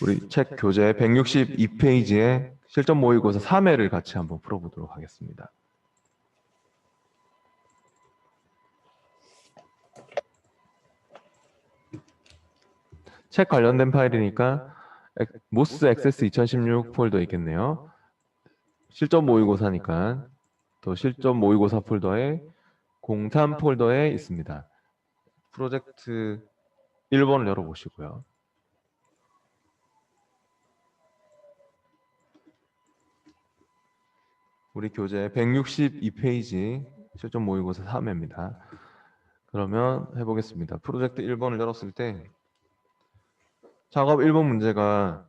우리 책 교재 162페이지에 실전 모의고사 3회를 같이 한번 풀어보도록 하겠습니다. 책 관련된 파일이니까 모스 액세스 2016 폴더 있겠네요. 실전 모의고사니까 또 실전 모의고사 폴더에 03 폴더에 있습니다. 프로젝트 1번을 열어보시고요. 우리 교재 162페이지 실전 모의고사 3회입니다. 그러면 해보겠습니다. 프로젝트 1번을 열었을 때 작업 1번 문제가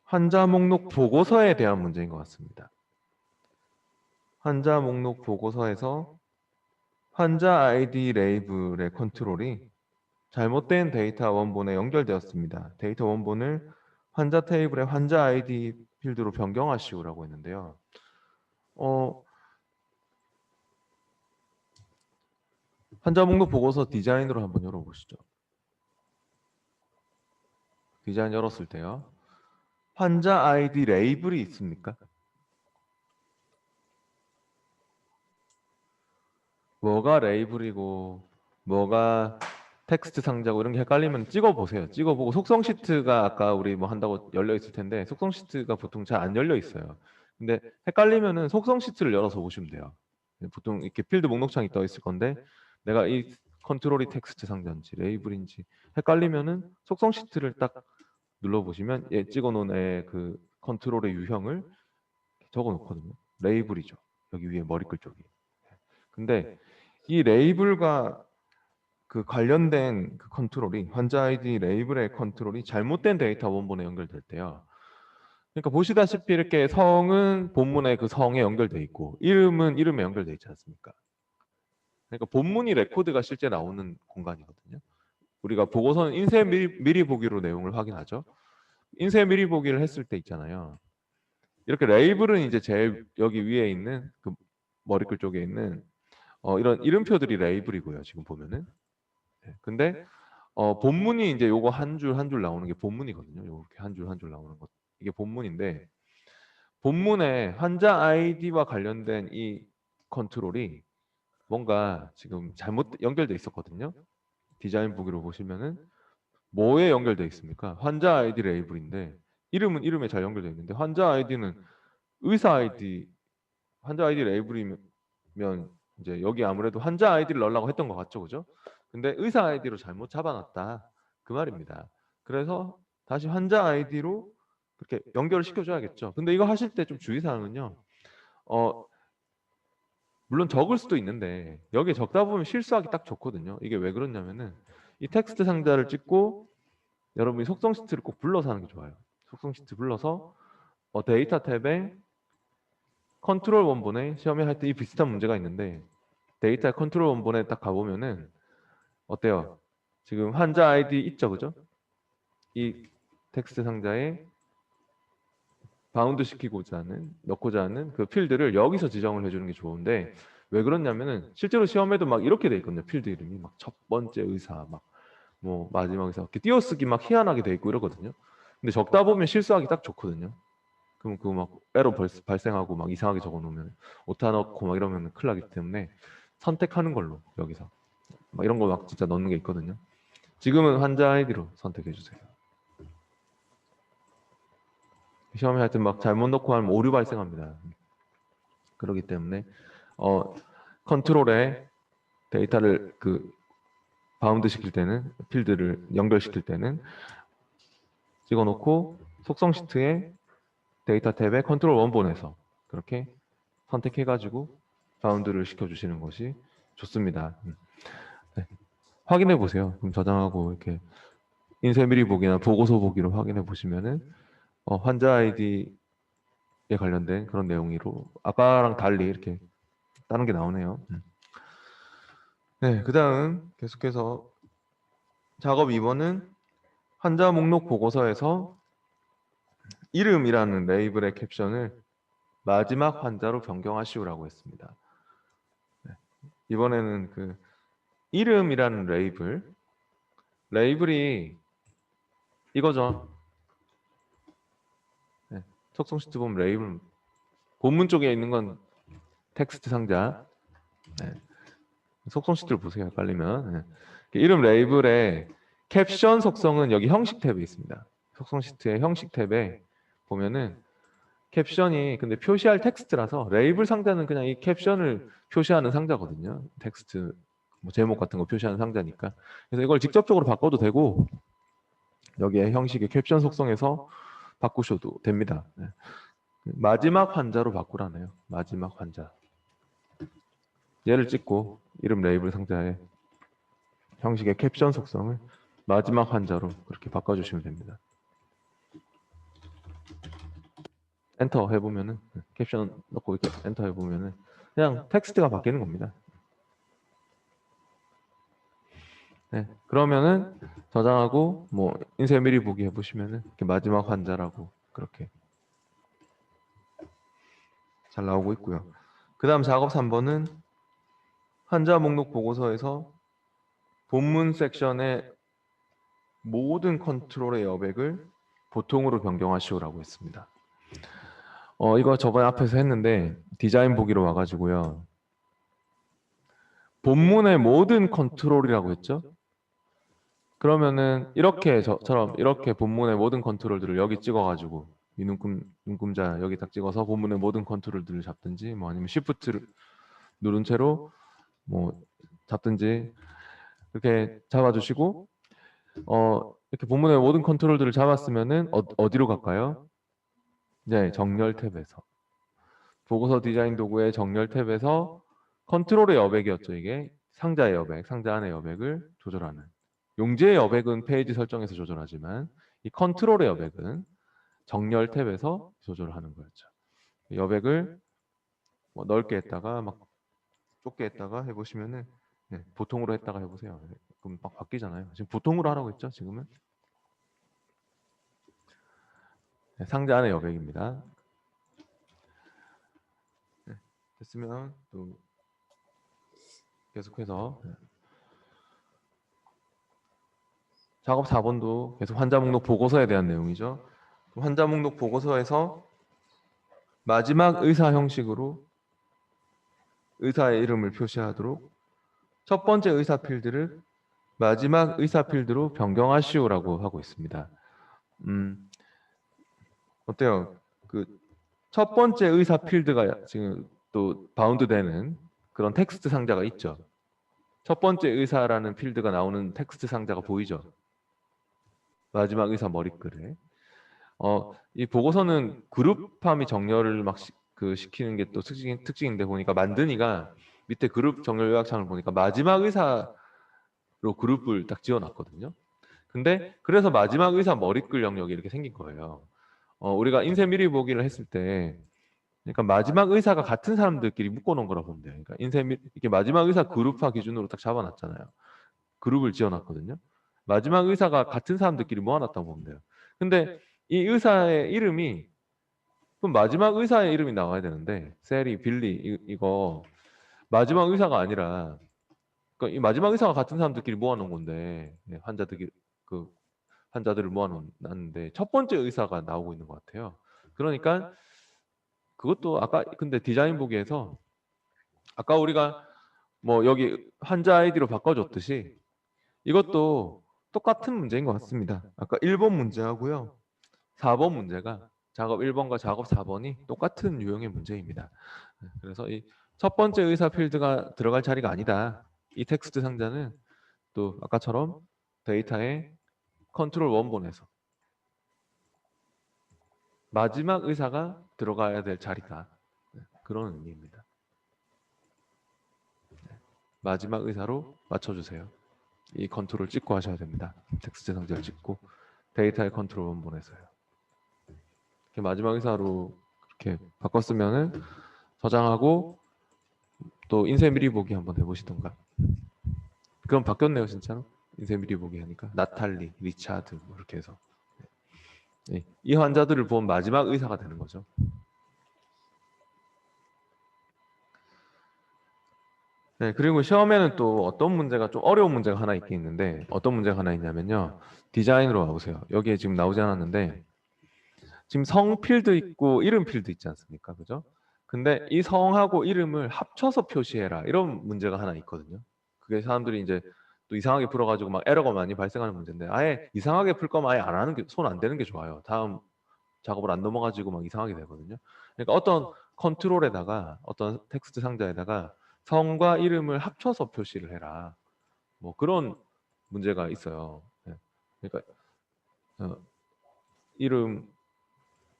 환자 목록 보고서에 대한 문제인 것 같습니다. 환자 목록 보고서에서 환자 아이디 레이블의 컨트롤이 잘못된 데이터 원본에 연결되었습니다. 데이터 원본을 환자 테이블의 환자 아이디 필드로 변경하시오라고 했는데요. 환자 목록 보고서 디자인으로 한번 열어보시죠. 디자인 열었을 때요. 환자 아이디 레이블이 있습니까? 뭐가 레이블이고 뭐가 텍스트 상자고 이런 게 헷갈리면 찍어보세요. 찍어보고 속성 시트가 아까 우리 뭐 한다고 열려 있을 텐데 속성 시트가 보통 잘 안 열려 있어요. 근데 헷갈리면은 속성 시트를 열어서 보시면 돼요. 보통 이렇게 필드 목록창이 떠 있을 건데 내가 이 컨트롤이 텍스트 상자인지 레이블인지 헷갈리면은 속성 시트를 딱 눌러보시면 얘 찍어놓은 그 컨트롤의 유형을 적어놓거든요. 레이블이죠. 여기 위에 머리글 쪽이. 근데 이 레이블과 그 관련된 그 컨트롤이 환자 아이디 레이블의 컨트롤이 잘못된 데이터 원본에 연결될 때요. 그러니까 보시다시피 이렇게 성은 본문의 그 성에 연결돼 있고 이름은 이름에 연결돼 있지 않습니까? 그러니까 본문이 레코드가 실제 나오는 공간이거든요. 우리가 보고서는 인쇄 미리 보기로 내용을 확인하죠. 인쇄 미리 보기를 했을 때 있잖아요. 이렇게 레이블은 이제 제일 여기 위에 있는 그 머리글 쪽에 있는 이런 이름표들이 레이블이고요. 지금 보면은. 근데 본문이 이제 요거 한 줄 한 줄 나오는 게 본문이거든요. 이렇게 한 줄 한 줄 나오는 것 이게 본문인데 본문에 환자 아이디와 관련된 이 컨트롤이 뭔가 지금 잘못 연결돼 있었거든요. 디자인 보기로 보시면은 뭐에 연결돼 있습니까? 환자 아이디 레이블인데 이름은 이름에 잘 연결돼 있는데 환자 아이디는 의사 아이디 환자 아이디 레이블이면 이제 여기 아무래도 환자 아이디를 넣으려고 했던 것 같죠, 그죠? 근데 의사 아이디로 잘못 잡아놨다 그 말입니다. 그래서 다시 환자 아이디로 그렇게 연결을 시켜줘야겠죠. 근데 이거 하실 때 좀 주의사항은요. 어, 물론 적을 수도 있는데 여기에 적다 보면 실수하기 딱 좋거든요. 이게 왜 그러냐면은 이 텍스트 상자를 찍고 여러분이 속성 시트를 꼭 불러서 하는 게 좋아요. 속성 시트 불러서 데이터 탭에 컨트롤 원본에 시험에 할 때 이 비슷한 문제가 있는데 데이터 컨트롤 원본에 딱 가보면은 어때요? 지금 환자 아이디 있죠, 그죠? 이 텍스트 상자에 바운드 시키고자 하는 넣고자 하는 그 필드를 여기서 지정을 해주는 게 좋은데 왜 그러냐면은 실제로 시험에도 막 이렇게 돼 있거든요. 필드 이름이 막 첫 번째 의사 막 뭐 마지막 의사 이렇게 띄어쓰기 막 희한하게 돼 있고 이러거든요. 근데 적다 보면 실수하기 딱 좋거든요. 그럼 그거 막 에러 발생하고 막 이상하게 적어 놓으면 오타 넣고 막 이러면 큰일 나기 때문에 선택하는 걸로 여기서 막 이런 거 막 진짜 넣는 게 있거든요. 지금은 환자 아이디로 선택해 주세요. 시험에 하여튼 막 잘못 넣고 하면 오류 발생합니다. 그렇기 때문에 컨트롤에 데이터를 그 바운드 시킬 때는 필드를 연결시킬 때는 찍어놓고 속성 시트에 데이터 탭에 컨트롤 원본에서 그렇게 선택해가지고 바운드를 시켜주시는 것이 좋습니다. 네. 확인해 보세요. 그럼 저장하고 이렇게 인쇄 미리 보기나 보고서 보기로 확인해 보시면은 환자 아이디에 관련된 그런 내용으로 아까랑 달리 이렇게 다른 게 나오네요. 네, 그다음 계속해서 작업 2번은 환자 목록 보고서에서 이름이라는 레이블의 캡션을 마지막 환자로 변경하시오라고 했습니다. 네, 이번에는 그 이름이라는 레이블이 이거죠. 속성 시트 보면 레이블 본문 쪽에 있는 건 텍스트 상자. 네. 속성 시트를 보세요. 깔리면. 네. 이름 레이블의 캡션 속성은 여기 형식 탭에 있습니다. 속성 시트의 형식 탭에 보면은 캡션이 근데 표시할 텍스트라서 레이블 상자는 그냥 이 캡션을 표시하는 상자거든요. 텍스트 뭐 제목 같은 거 표시하는 상자니까. 그래서 이걸 직접적으로 바꿔도 되고 여기에 형식의 캡션 속성에서 바꾸셔도 됩니다. 네. 마지막 환자로 바꾸라네요. 마지막 환자. 얘를 찍고 이름 레이블 상자에 형식의 캡션 속성을 마지막 환자로 그렇게 바꿔주시면 됩니다. 엔터 해보면은 캡션 넣고 이렇게 엔터 해보면은 그냥 텍스트가 바뀌는 겁니다. 네, 그러면은 저장하고 뭐 인쇄 미리 보기 해보시면은 이렇게 마지막 환자라고 그렇게 잘 나오고 있고요. 그 다음 작업 3번은 환자 목록 보고서에서 본문 섹션의 모든 컨트롤의 여백을 보통으로 변경하시오라고 했습니다. 이거 저번에 앞에서 했는데 디자인 보기로 와가지고요. 본문의 모든 컨트롤이라고 했죠? 그러면은 이렇게 저처럼 이렇게 본문의 모든 컨트롤들을 여기 찍어가지고 이 눈금자 여기 딱 찍어서 본문의 모든 컨트롤들을 잡든지 뭐 아니면 쉬프트를 누른 채로 뭐 잡든지 이렇게 잡아주시고 이렇게 본문의 모든 컨트롤들을 잡았으면은 어디로 갈까요? 이제 정렬 탭에서 보고서 디자인 도구의 정렬 탭에서 컨트롤의 여백이었죠. 이게 상자의 여백, 상자 안의 여백을 조절하는. 용지의 여백은 페이지 설정에서 조절하지만 이 컨트롤의 여백은 정렬 탭에서 조절하는 거였죠. 여백을 뭐 넓게 했다가 막 좁게 했다가 해보시면은 네, 보통으로 했다가 해보세요. 그럼 막 바뀌잖아요. 지금 보통으로 하라고 했죠. 지금은 네, 상자 안의 여백입니다. 네, 됐으면 또 계속해서 작업 4번도 계속 환자 목록 보고서에 대한 내용이죠. 환자 목록 보고서에서 마지막 의사 형식으로 의사의 이름을 표시하도록 첫 번째 의사 필드를 마지막 의사 필드로 변경하시오라고 하고 있습니다. 어때요? 그 첫 번째 의사 필드가 지금 또 바운드되는 그런 텍스트 상자가 있죠. 첫 번째 의사라는 필드가 나오는 텍스트 상자가 보이죠. 마지막 의사 머리글에. 이 보고서는 그룹함이 정렬을 막 시키는 게 또 특징인데 보니까 만드니가 밑에 그룹 정렬 요약창을 보니까 마지막 의사로 그룹을 딱 지어놨거든요. 근데 그래서 마지막 의사 머리글 영역이 이렇게 생긴 거예요. 우리가 인쇄 미리 보기를 했을 때 그러니까 마지막 의사가 같은 사람들끼리 묶어놓은 거라 보면 돼요. 그러니까 이렇게 마지막 의사 그룹화 기준으로 딱 잡아놨잖아요. 그룹을 지어놨거든요. 마지막 의사가 같은 사람들끼리 모아놨다고 보면 돼요. 근데 이 의사의 이름이 그럼 마지막 의사의 이름이 나와야 되는데 세리, 빌리 이거 마지막 의사가 아니라 그러니까 이 마지막 의사가 같은 사람들끼리 모아놓은 건데 그 환자들을 모아놨는데 첫 번째 의사가 나오고 있는 것 같아요. 그러니까 그것도 아까 근데 디자인 보기에서 아까 우리가 뭐 여기 환자 아이디로 바꿔줬듯이 이것도 똑같은 문제인 것 같습니다. 아까 1번 문제하고요. 4번 문제가 작업 1번과 작업 4번이 똑같은 유형의 문제입니다. 그래서 이 첫 번째 의사 필드가 들어갈 자리가 아니다. 이 텍스트 상자는 또 아까처럼 데이터에 컨트롤 원본에서 마지막 의사가 들어가야 될 자리다. 그런 의미입니다. 마지막 의사로 맞춰주세요. 이 컨트롤 찍고 하셔야 됩니다. 텍스트 상자를 찍고 데이터의 컨트롤 원본에서요. 이렇게 마지막 의사로 그렇게 바꿨으면은 저장하고 또 인쇄 미리 보기 한번 해보시던가. 그럼 바뀌었네요, 진짜로. 인쇄 미리 보기 하니까 나탈리, 리차드 뭐 이렇게 해서 네. 이 환자들을 본 마지막 의사가 되는 거죠. 네, 그리고 시험에는 또 어떤 문제가 좀 어려운 문제가 하나 있긴 있는데 어떤 문제가 하나 있냐면요. 디자인으로 와보세요. 여기에 지금 나오지 않았는데 지금 성 필드 있고 이름 필드 있지 않습니까? 그죠? 근데 이 성하고 이름을 합쳐서 표시해라. 이런 문제가 하나 있거든요. 그게 사람들이 이제 또 이상하게 풀어가지고 막 에러가 많이 발생하는 문제인데 아예 이상하게 풀 거면 아예 안 하는 게 손 안 대는 게 좋아요. 다음 작업을 안 넘어가지고 막 이상하게 되거든요. 그러니까 어떤 컨트롤에다가 어떤 텍스트 상자에다가 성과 이름을 합쳐서 표시를 해라. 뭐 그런 문제가 있어요. 네. 그러니까 어, 이름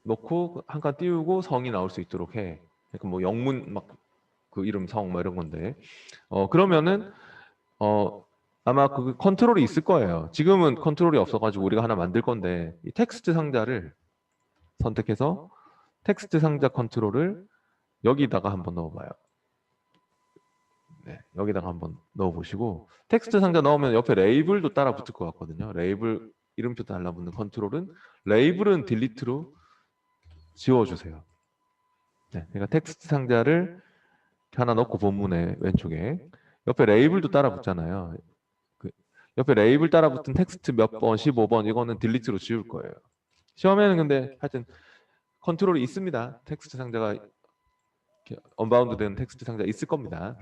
넣고 한 칸 띄우고 성이 나올 수 있도록 해. 그러니까 뭐 영문 막 그 이름 성 뭐 이런 건데 그러면은 어 아마 그 컨트롤이 있을 거예요. 지금은 컨트롤이 없어가지고 우리가 하나 만들 건데 이 텍스트 상자를 선택해서 텍스트 상자 컨트롤을 여기다가 한번 넣어봐요. 네, 여기다가 한번 넣어보시고 텍스트 상자 넣으면 옆에 레이블도 따라 붙을 것 같거든요. 레이블 이름표 달라붙는 컨트롤은 레이블은 딜리트로 지워주세요. 네, 그러니까 텍스트 상자를 하나 넣고 본문에 왼쪽에 옆에 레이블도 따라 붙잖아요. 그 옆에 레이블 따라 붙은 텍스트 몇 번, 15번 이거는 딜리트로 지울 거예요. 시험에는 근데 하여튼 컨트롤이 있습니다. 텍스트 상자가 언바운드 된 텍스트 상자 있을 겁니다.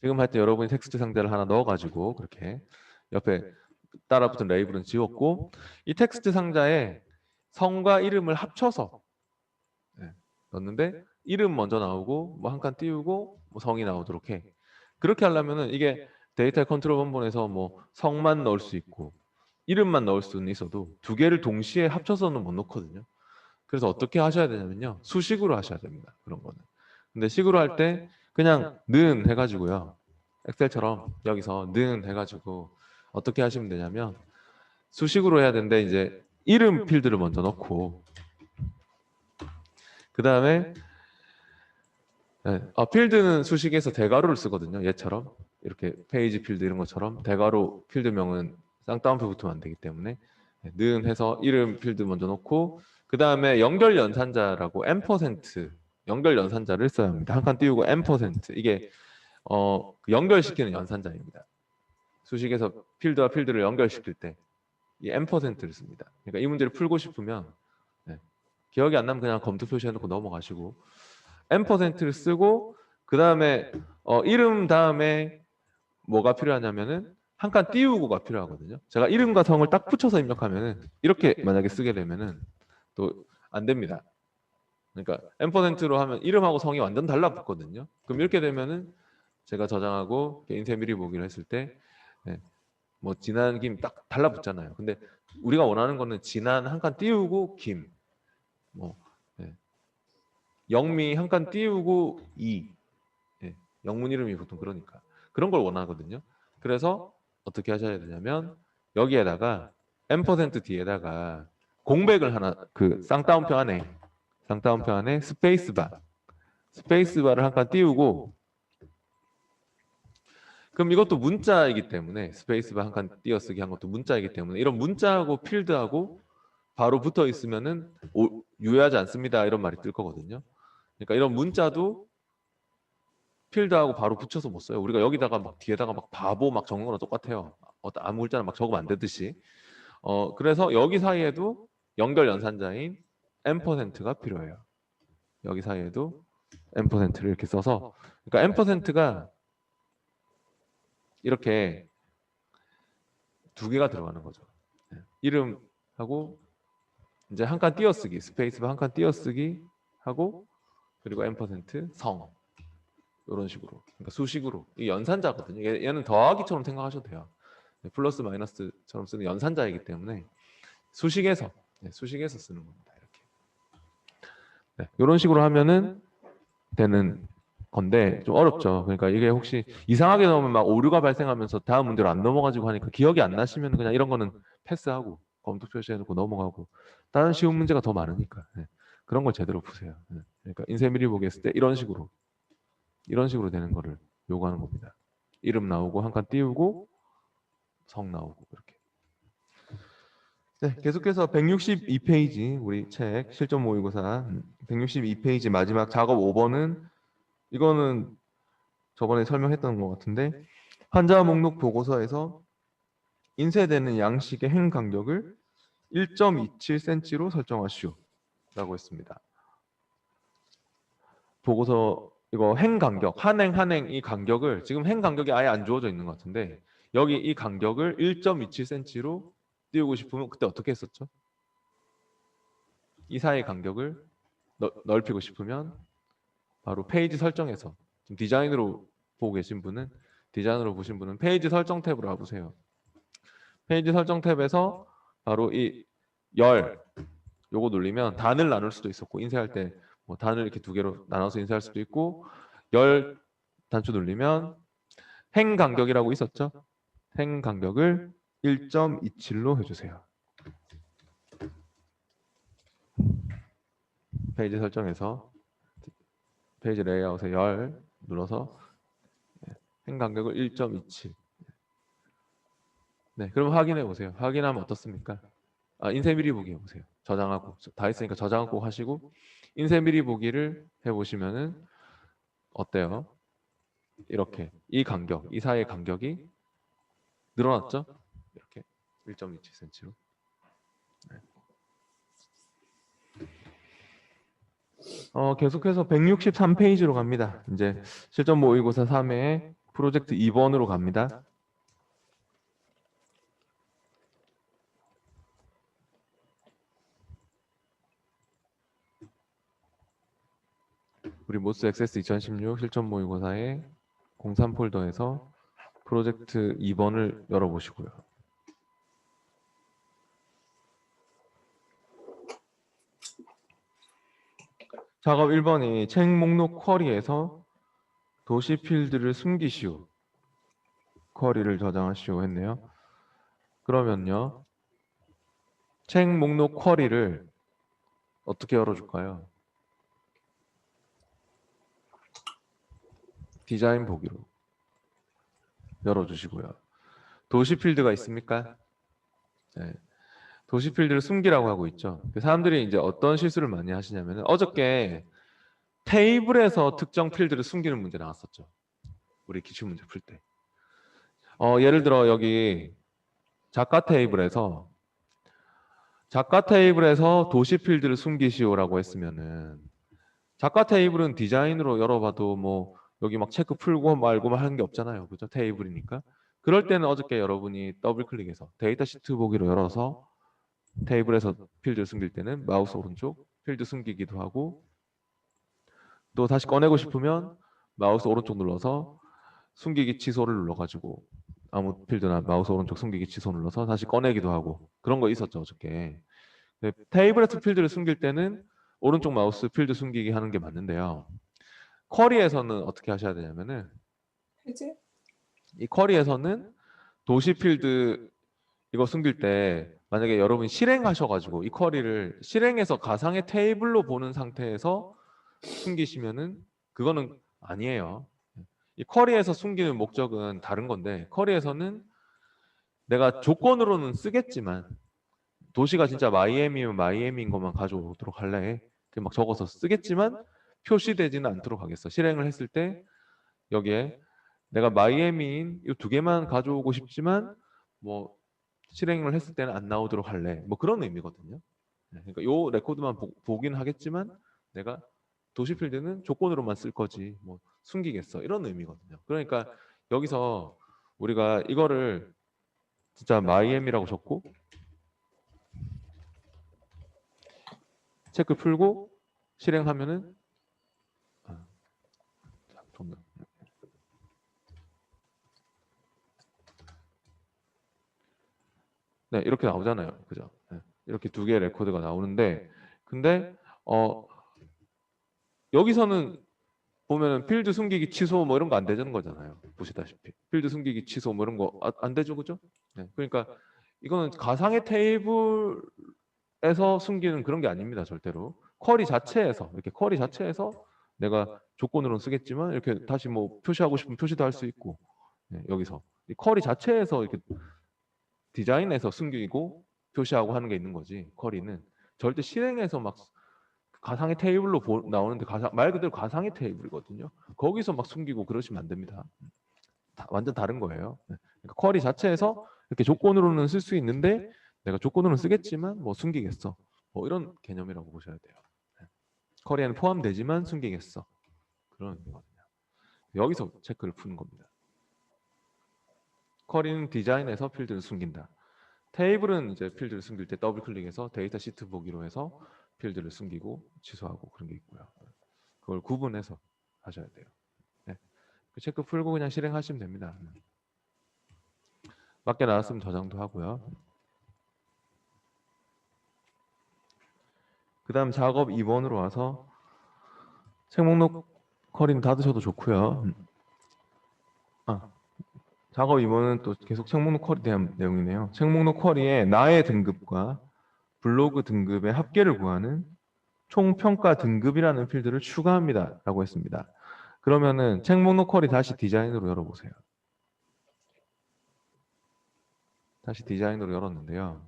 지금 하여튼 여러분이 텍스트 상자를 하나 넣어가지고 그렇게 옆에 따라붙은 레이블은 지웠고 이 텍스트 상자에 성과 이름을 합쳐서 네, 넣었는데 이름 먼저 나오고 뭐 한 칸 띄우고 뭐 성이 나오도록 해. 그렇게 하려면은 이게 데이터 컨트롤 원본에서 뭐 성만 넣을 수 있고 이름만 넣을 수는 있어도 두 개를 동시에 합쳐서는 못 넣거든요. 그래서 어떻게 하셔야 되냐면요. 수식으로 하셔야 됩니다. 그런 거는. 근데 식으로 할 때 그냥 는 해가지고요. 엑셀처럼 여기서 는 해가지고 어떻게 하시면 되냐면 수식으로 해야 되는데 이제 이름 필드를 먼저 넣고 그 다음에 필드는 수식에서 대괄호를 쓰거든요. 얘처럼 이렇게 페이지 필드 이런 것처럼 대괄호 필드명은 쌍따옴표 붙으면 안 되기 때문에 는 해서 이름 필드 먼저 넣고 그 다음에 연결 연산자라고 M% 연결 연산자를 써야 합니다. 한 칸 띄우고 M% 이게 그 연결시키는 연산자입니다. 수식에서 필드와 필드를 연결시킬 때 이 M%를 씁니다. 그러니까 이 문제를 풀고 싶으면 네, 기억이 안 나면 그냥 검토 표시해놓고 넘어가시고 M%를 쓰고 그 다음에 이름 다음에 뭐가 필요하냐면은 한 칸 띄우고가 필요하거든요. 제가 이름과 성을 딱 붙여서 입력하면은 이렇게 만약에 쓰게 되면은 또 안 됩니다. 그러니까 M%로 하면 이름하고 성이 완전 달라붙거든요. 그럼 이렇게 되면은 제가 저장하고 인쇄 미리 보기를 했을 때 네, 뭐 지난 김 딱 달라붙잖아요. 근데 우리가 원하는 거는 지난 한 칸 띄우고 김, 뭐 네, 영미 한 칸 띄우고 이, 네, 영문 이름이 보통 그러니까 그런 걸 원하거든요. 그래서 어떻게 하셔야 되냐면 여기에다가 M% 뒤에다가 공백을 하나 그 쌍따옴표 안에 스페이스바를 한 칸 띄우고 그럼 이것도 문자이기 때문에 스페이스바 한 칸 띄어쓰기 한 것도 문자이기 때문에 이런 문자하고 필드하고 바로 붙어 있으면은 유효하지 않습니다 이런 말이 뜰 거거든요. 그러니까 이런 문자도 필드하고 바로 붙여서 못 써요. 우리가 여기다가 막 뒤에다가 막 바보 막 적는 거랑 똑같아요. 아무 글자나 막 적으면 안 되듯이. 그래서 여기 사이에도 연결 연산자인 M%가 필요해요. 여기 사이에도 M%를 이렇게 써서 그러니까 M%가 이렇게 두 개가 들어가는 거죠. 네. 이름하고 이제 한 칸 띄어쓰기, 스페이스바 한 칸 띄어쓰기 하고 그리고 M%성 이런 식으로. 그러니까 수식으로 이 연산자거든요. 얘는 더하기처럼 생각하셔도 돼요. 네, 플러스 마이너스처럼 쓰는 연산자이기 때문에 수식에서 수식에서 쓰는 겁니다. 이렇게. 네, 이런 식으로 하면은 되는 건데 좀 어렵죠. 그러니까 이게 혹시 이상하게 넣으면 막 오류가 발생하면서 다음 문제로 안 넘어가지고 하니까 기억이 안 나시면 그냥 이런 거는 패스하고 검토 표시해놓고 넘어가고 다른 쉬운 문제가 더 많으니까 네. 그런 걸 제대로 푸세요. 네. 그러니까 인쇄 미리 보기 했을 때 이런 식으로 되는 거를 요구하는 겁니다. 이름 나오고 한 칸 띄우고 성 나오고 이렇게. 네, 계속해서 162페이지 우리 책 실전 모의고사 162페이지 마지막 작업 5번은 이거는 저번에 설명했던 것 같은데 환자 목록 보고서에서 인쇄되는 양식의 행 간격을 1.27cm로 설정하시오 라고 했습니다. 보고서 이거 행 간격, 한행 이 간격을 지금 행 간격이 아예 안 주어져 있는 것 같은데 여기 이 간격을 1.27cm로 띄우고 싶으면 그때 어떻게 했었죠? 이 사이 간격을 넓히고 싶으면 바로 페이지 설정에서 지금 디자인으로 보고 계신 분은 디자인으로 보신 분은 페이지 설정 탭으로 와보세요. 페이지 설정 탭에서 바로 이 열 요거 누르면 단을 나눌 수도 있었고 인쇄할 때 뭐 단을 이렇게 두 개로 나눠서 인쇄할 수도 있고 열 단추 누르면 행 간격이라고 있었죠? 행 간격을 1.27로 해주세요. 페이지 설정에서 페이지 레이아웃에 열 눌러서 행 간격을 1.27. 네, 그럼 확인해 보세요. 확인하면 어떻습니까? 인쇄 미리 보기 해보세요. 저장하고 다 했으니까 저장 꼭 하시고 인쇄 미리 보기를 해보시면은 어때요? 이렇게 이 간격, 이 사이의 간격이 늘어났죠? 이렇게 1.27cm로. 네. 계속해서 163페이지로 갑니다. 이제 실전 모의고사 3회 프로젝트 2번으로 갑니다. 우리 모스 액세스 2016 실전 모의고사의 03 폴더에서 프로젝트 2번을 열어보시고요. 작업 1번이 책 목록 쿼리에서 도시 필드를 숨기시오. 쿼리를 저장하시오 했네요. 그러면요. 책 목록 쿼리를 어떻게 열어줄까요? 디자인 보기로 열어주시고요. 도시 필드가 있습니까? 네. 도시 필드를 숨기라고 하고 있죠. 사람들이 이제 어떤 실수를 많이 하시냐면 어저께 테이블에서 특정 필드를 숨기는 문제 나왔었죠. 우리 기출 문제 풀 때. 예를 들어 여기 작가 테이블에서 도시 필드를 숨기시오라고 했으면은 작가 테이블은 디자인으로 열어봐도 뭐 여기 막 체크 풀고 말고 하는 게 없잖아요. 그죠? 테이블이니까. 그럴 때는 어저께 여러분이 더블 클릭해서 데이터 시트 보기로 열어서 테이블에서 필드 숨길 때는 마우스 오른쪽 필드 숨기기도 하고 또 다시 꺼내고 싶으면 마우스 오른쪽 눌러서 숨기기 취소를 눌러가지고 아무 필드나 마우스 오른쪽 숨기기 취소 눌러서 다시 꺼내기도 하고 그런 거 있었죠 어저께. 네, 테이블에서 필드를 숨길 때는 오른쪽 마우스 필드 숨기기 하는 게 맞는데요. 쿼리에서는 어떻게 하셔야 되냐면은 해제? 이 쿼리에서는 도시 필드 이거 숨길 때 만약에 여러분이 실행하셔가지고 이 쿼리를 실행해서 가상의 테이블로 보는 상태에서 숨기시면은 그거는 아니에요. 이 쿼리에서 숨기는 목적은 다른 건데 쿼리에서는 내가 조건으로는 쓰겠지만 도시가 진짜 마이애미면 마이애미인 것만 가져오도록 할래. 막 적어서 쓰겠지만 표시되지는 않도록 하겠어. 실행을 했을 때 여기에 내가 마이애미인 이 두 개만 가져오고 싶지만 뭐 실행을 했을 때는 안 나오도록 할래. 뭐 그런 의미거든요. 그러니까 요 레코드만 보긴 하겠지만 내가 도시 필드는 조건으로만 쓸 거지. 뭐 숨기겠어. 이런 의미거든요. 그러니까 여기서 우리가 이거를 진짜 마이애미라고 적고 체크 풀고 실행하면은 네, 이렇게 나오잖아요. 그죠? 네, 이렇게 두 개의 레코드가 나오는데 근데 여기서는 보면은 필드 숨기기 취소 뭐 이런 거 안 되는 거잖아요. 보시다시피 필드 숨기기 취소 뭐 이런 거 안 되죠, 그죠? 네, 그러니까 이거는 가상의 테이블에서 숨기는 그런 게 아닙니다, 절대로. 쿼리 자체에서 이렇게 쿼리 자체에서 내가 조건으로는 쓰겠지만 이렇게 다시 뭐 표시하고 싶으면 표시도 할 수 있고 네, 여기서 이 쿼리 자체에서 이렇게 디자인에서 숨기고 표시하고 하는 게 있는 거지. 쿼리는 절대 실행해서 막 가상의 테이블로 나오는데 말 그대로 가상의 테이블이거든요. 거기서 막 숨기고 그러시면 안 됩니다. 완전 다른 거예요. 그러니까 쿼리 자체에서 이렇게 조건으로는 쓸 수 있는데 내가 조건으로 쓰겠지만 뭐 숨기겠어. 뭐 이런 개념이라고 보셔야 돼요. 네. 쿼리에는 포함되지만 숨기겠어. 그런 의미거든요. 여기서 체크를 푸는 겁니다. 쿼리는 디자인에서 필드를 숨긴다. 테이블은 이제 필드를 숨길 때 더블 클릭해서 데이터 시트 보기로 해서 필드를 숨기고 취소하고 그런 게 있고요. 그걸 구분해서 하셔야 돼요. 네. 그 체크 풀고 그냥 실행하시면 됩니다. 맞게 나왔으면 저장도 하고요. 그 다음 작업 2번으로 와서 책 목록 쿼리는 닫으셔도 좋고요. 작업 2번은 또 계속 책 목록 쿼리에 대한 내용이네요. 책 목록 쿼리에 나의 등급과 블로그 등급의 합계를 구하는 총평가 등급이라는 필드를 추가합니다. 라고 했습니다. 그러면은 책 목록 쿼리 다시 디자인으로 열어보세요. 다시 디자인으로 열었는데요.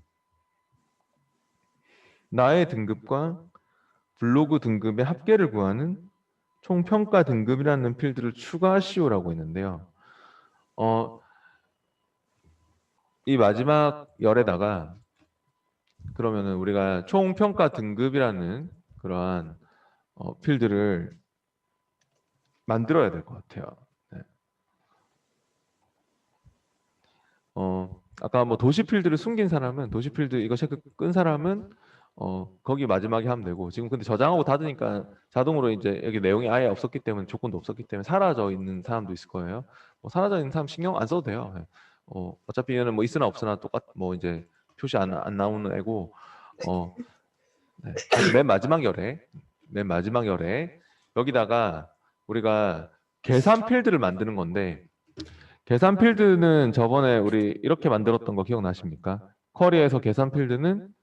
나의 등급과 블로그 등급의 합계를 구하는 총평가 등급이라는 필드를 추가하시오라고 했는데요. 이 마지막 열에다가 그러면은 우리가 총평가 등급이라는 그러한 필드를 만들어야 될 것 같아요. 네. 아까 뭐 도시 필드를 숨긴 사람은 도시 필드 이거 체크 끈 사람은 거기 마지막에 하면 되고 지금 근데 저장하고 닫으니까 자동으로 이제 여기 내용이 아예 없었기 때문에 조건도 없었기 때문에 사라져 있는 사람도 있을 거예요. 뭐 사라져 있는 사람 신경 안 써도 돼요. 네. 어차피 얘는 뭐 있으나 없으나 똑같 뭐 이제 표시 안 나오는 애고 네. 다시 맨 마지막 열에 여기다가 우리가 계산 필드를 만드는 건데 계산 필드는 저번에 우리 이렇게 만들었던 거 기억나십니까? 쿼리에서 계산 필드는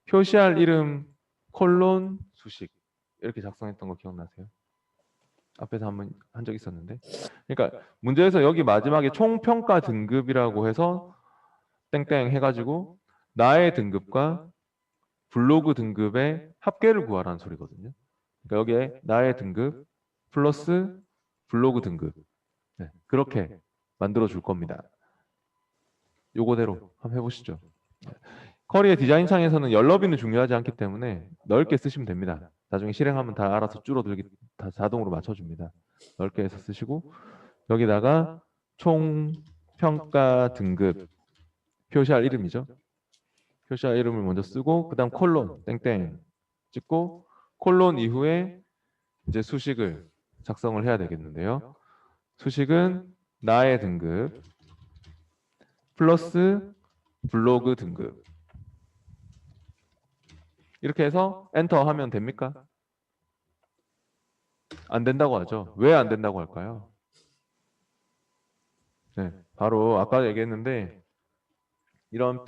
표시할 이름 콜론 수식 이렇게 작성했던 거 기억나세요? 앞에서 한번 한 적 있었는데. 그러니까 문제에서 여기 마지막에 총평가 등급이라고 해서 땡땡 해가지고 나의 등급과 블로그 등급의 합계를 구하라는 소리거든요. 그러니까 여기에 나의 등급 플러스 블로그 등급 네, 그렇게 만들어 줄 겁니다. 요거대로 한번 해보시죠. 쿼리의 디자인 창에서는 열너비는 중요하지 않기 때문에 넓게 쓰시면 됩니다. 나중에 실행하면 다 알아서 줄어들기 다 자동으로 맞춰줍니다. 넓게 해서 쓰시고 여기다가 총 평가 등급 표시할 이름이죠. 표시할 이름을 먼저 쓰고 그다음 콜론 땡땡 찍고 콜론 이후에 이제 수식을 작성을 해야 되겠는데요. 수식은 나의 등급 플러스 블로그 등급 이렇게 해서 엔터 하면 됩니까? 안 된다고 하죠. 왜 안 된다고 할까요? 네, 바로 아까 얘기했는데 이런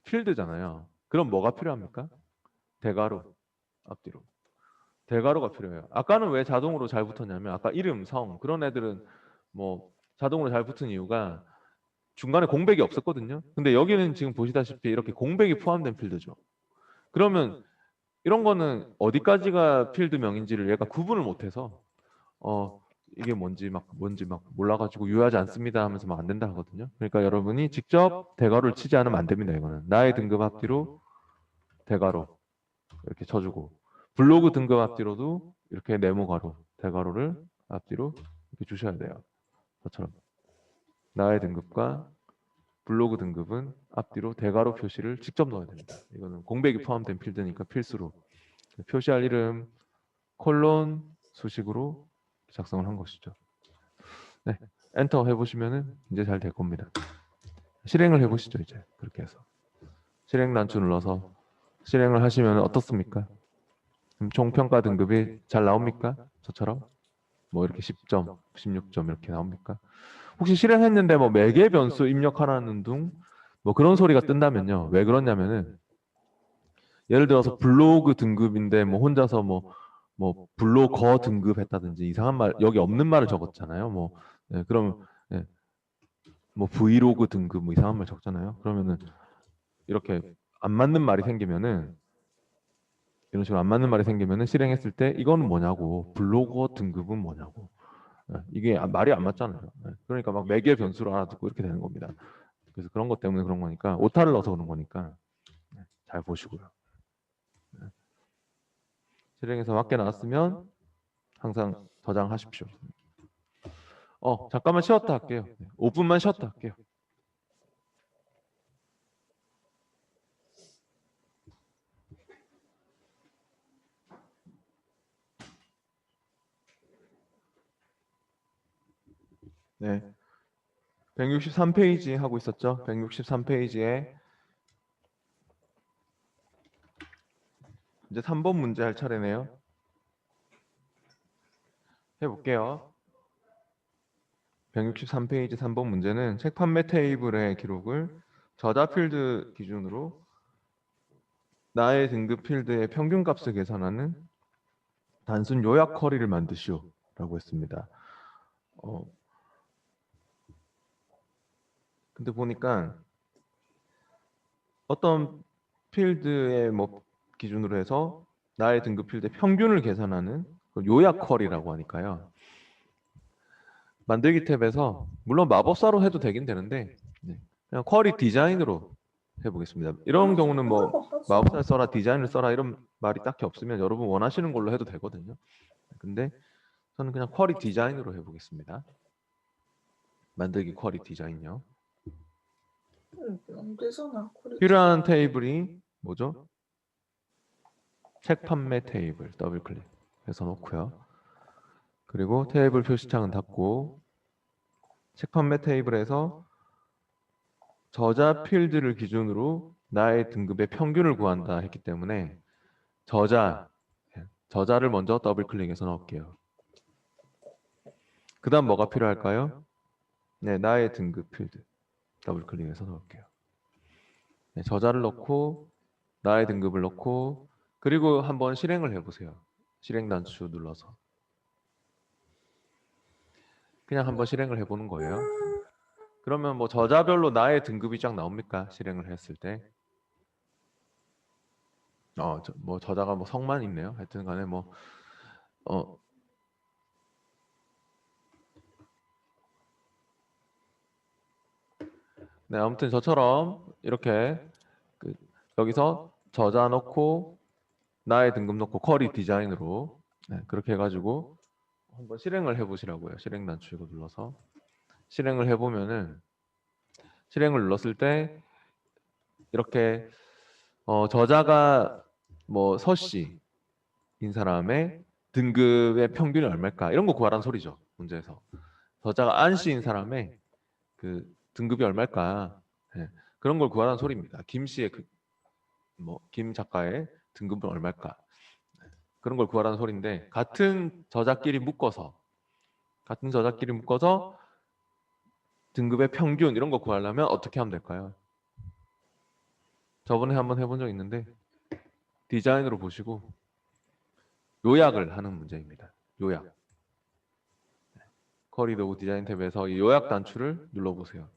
필드잖아요. 그럼 뭐가 필요합니까? 대괄호 앞뒤로. 대괄호가 필요해요. 아까는 왜 자동으로 잘 붙었냐면 아까 이름, 성 그런 애들은 뭐 자동으로 잘 붙은 이유가 중간에 공백이 없었거든요. 근데 여기는 지금 보시다시피 이렇게 공백이 포함된 필드죠. 그러면 이런 거는 어디까지가 필드명인지를 얘가 구분을 못해서 이게 뭔지 막 몰라가지고 유효하지 않습니다 하면서 막 안 된다 하거든요. 그러니까 여러분이 직접 대괄호를 치지 않으면 안 됩니다. 이거는 나의 등급 앞뒤로 대괄호 이렇게 쳐주고 블로그 등급 앞뒤로도 이렇게 네모 괄호 대괄호를 앞뒤로 이렇게 주셔야 돼요. 저처럼 나의 등급과 블로그 등급은 앞뒤로 대괄호 표시를 직접 넣어야 됩니다. 이거는 공백이 포함된 필드니까 필수로 표시할 이름 콜론 수식으로 작성을 한 것이죠. 네, 엔터 해보시면은 이제 잘 될 겁니다. 실행을 해보시죠. 이제 그렇게 해서 실행 단추 눌러서 실행을 하시면 어떻습니까? 총평가 등급이 잘 나옵니까? 저처럼 뭐 이렇게 10점, 16점 이렇게 나옵니까? 혹시 실행했는데 뭐 매개 변수 입력하라는 둥 뭐 그런 소리가 뜬다면요. 왜 그러냐면은 예를 들어서 블로그 등급인데 뭐 혼자서 뭐 블로거 등급 했다든지 이상한 말 여기 없는 말을 적었잖아요. 뭐 그럼 뭐 브이로그 등급 뭐 이상한 말 적잖아요. 그러면은 이렇게 안 맞는 말이 생기면은 이런 식으로 안 맞는 말이 생기면은 실행했을 때 이거는 뭐냐고 블로거 등급은 뭐냐고 이게 말이 안 맞잖아요. 그러니까 막 매개 변수로 알아듣고 이렇게 되는 겁니다. 그래서 그런 것 때문에 그런 거니까 오타를 넣어서 그런 거니까 잘 보시고요. 실행해서 맞게 나왔으면 항상 저장하십시오. 잠깐만 쉬었다 할게요. 5분만 쉬었다 할게요. 네. 163페이지 하고 있었죠? 163페이지에 이제 3번 문제 할 차례네요. 해볼게요. 163페이지 3번 문제는 책 판매 테이블의 기록을 저자 필드 기준으로 나의 등급 필드의 평균값을 계산하는 단순 요약 쿼리를 만드시오 라고 했습니다. 근데 보니까 어떤 필드의 뭐 기준으로 해서 나의 등급 필드의 평균을 계산하는 요약 쿼리라고 하니까요. 만들기 탭에서 물론 마법사로 해도 되긴 되는데 그냥 쿼리 디자인으로 해보겠습니다. 이런 경우는 뭐 마법사를 써라 디자인을 써라 이런 말이 딱히 없으면 여러분 원하시는 걸로 해도 되거든요. 근데 저는 그냥 쿼리 디자인으로 해보겠습니다. 만들기 쿼리 디자인요. 필요한 테이블이 뭐죠? 책 판매 테이블 더블 클릭해서 놓고요. 그리고 테이블 표시창은 닫고 책 판매 테이블에서 저자 필드를 기준으로 나의 등급의 평균을 구한다 했기 때문에 저자를 먼저 더블 클릭해서 넣을게요. 그 다음 뭐가 필요할까요? 네, 나의 등급 필드 더블 클릭해서 넣을게요. 네, 저자를 넣고 나의 등급을 넣고 그리고 한번 실행을 해보세요. 실행 단추 눌러서 그냥 한번 실행을 해보는 거예요. 그러면 뭐 저자별로 나의 등급이 쫙 나옵니까? 실행을 했을 때. 뭐 저자가 뭐 성만 있네요. 하여튼 간에 뭐 네, 아무튼 저처럼 이렇게 여기서 저자 넣고 나의 등급 넣고 쿼리 디자인으로 그렇게 해가지고 한번 실행을 해보시라고요. 실행 단추 이거 눌러서 실행을 해보면은 실행을 눌렀을 때 이렇게 저자가 뭐 서씨인 사람의 등급의 평균이 얼마일까 이런 거 구하라는 소리죠. 문제에서 저자가 안씨인 사람의 그 등급이 얼마일까 그런 걸 구하라는 소리입니다. 김 씨의 김 작가의 등급은 얼마일까 그런 걸 구하라는 소리인데 같은 저자끼리 묶어서 등급의 평균 이런 거 구하려면 어떻게 하면 될까요? 저번에 한번 해본 적 있는데 디자인으로 보시고 요약을 하는 문제입니다. 요약. 쿼리 도구 디자인 탭에서 이 요약 단추를 눌러보세요.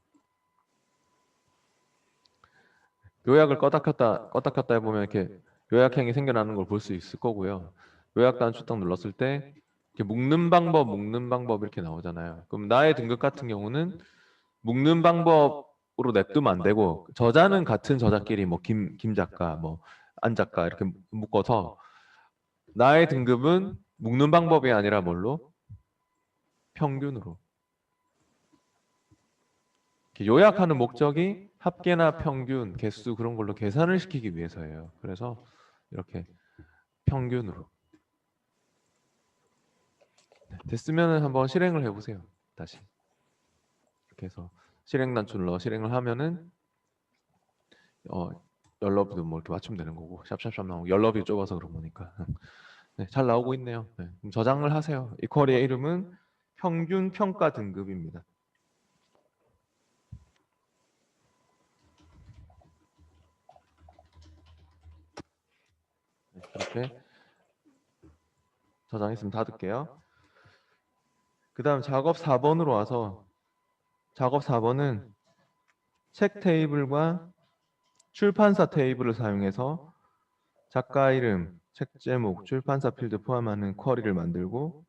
요약을 껐다 켰다 해보면 이렇게 요약형이 생겨나는 걸 볼 수 있을 거고요. 요약 단추 딱 눌렀을 때 이렇게 묶는 방법 이렇게 나오잖아요. 그럼 나의 등급 같은 경우는 묶는 방법으로 냅두면 안 되고 저자는 같은 저자끼리 뭐 김 작가 뭐 안 작가 이렇게 묶어서 나의 등급은 묶는 방법이 아니라 뭘로? 평균으로. 요약하는 목적이 합계나 평균, 개수 그런 걸로 계산을 시키기 위해서예요. 그래서 이렇게 평균으로. 됐으면 한번 실행을 해보세요. 다시. 이렇게 해서 실행 단추 눌러 실행을 하면은 열너비도 뭐 이렇게 맞추면 되는 거고 샵샵샵 나오고 열너비 좁아서 그런 거니까 네, 잘 나오고 있네요. 네, 그럼 저장을 하세요. 이 쿼리의 이름은 평균 평가 등급입니다. 네, 이렇게 저장했으면 닫을게요. 그 다음 작업 4번으로 와서 작업 4번은 책 테이블과 출판사 테이블을 사용해서 작가 이름, 책 제목, 출판사 필드 포함하는 쿼리를 만들고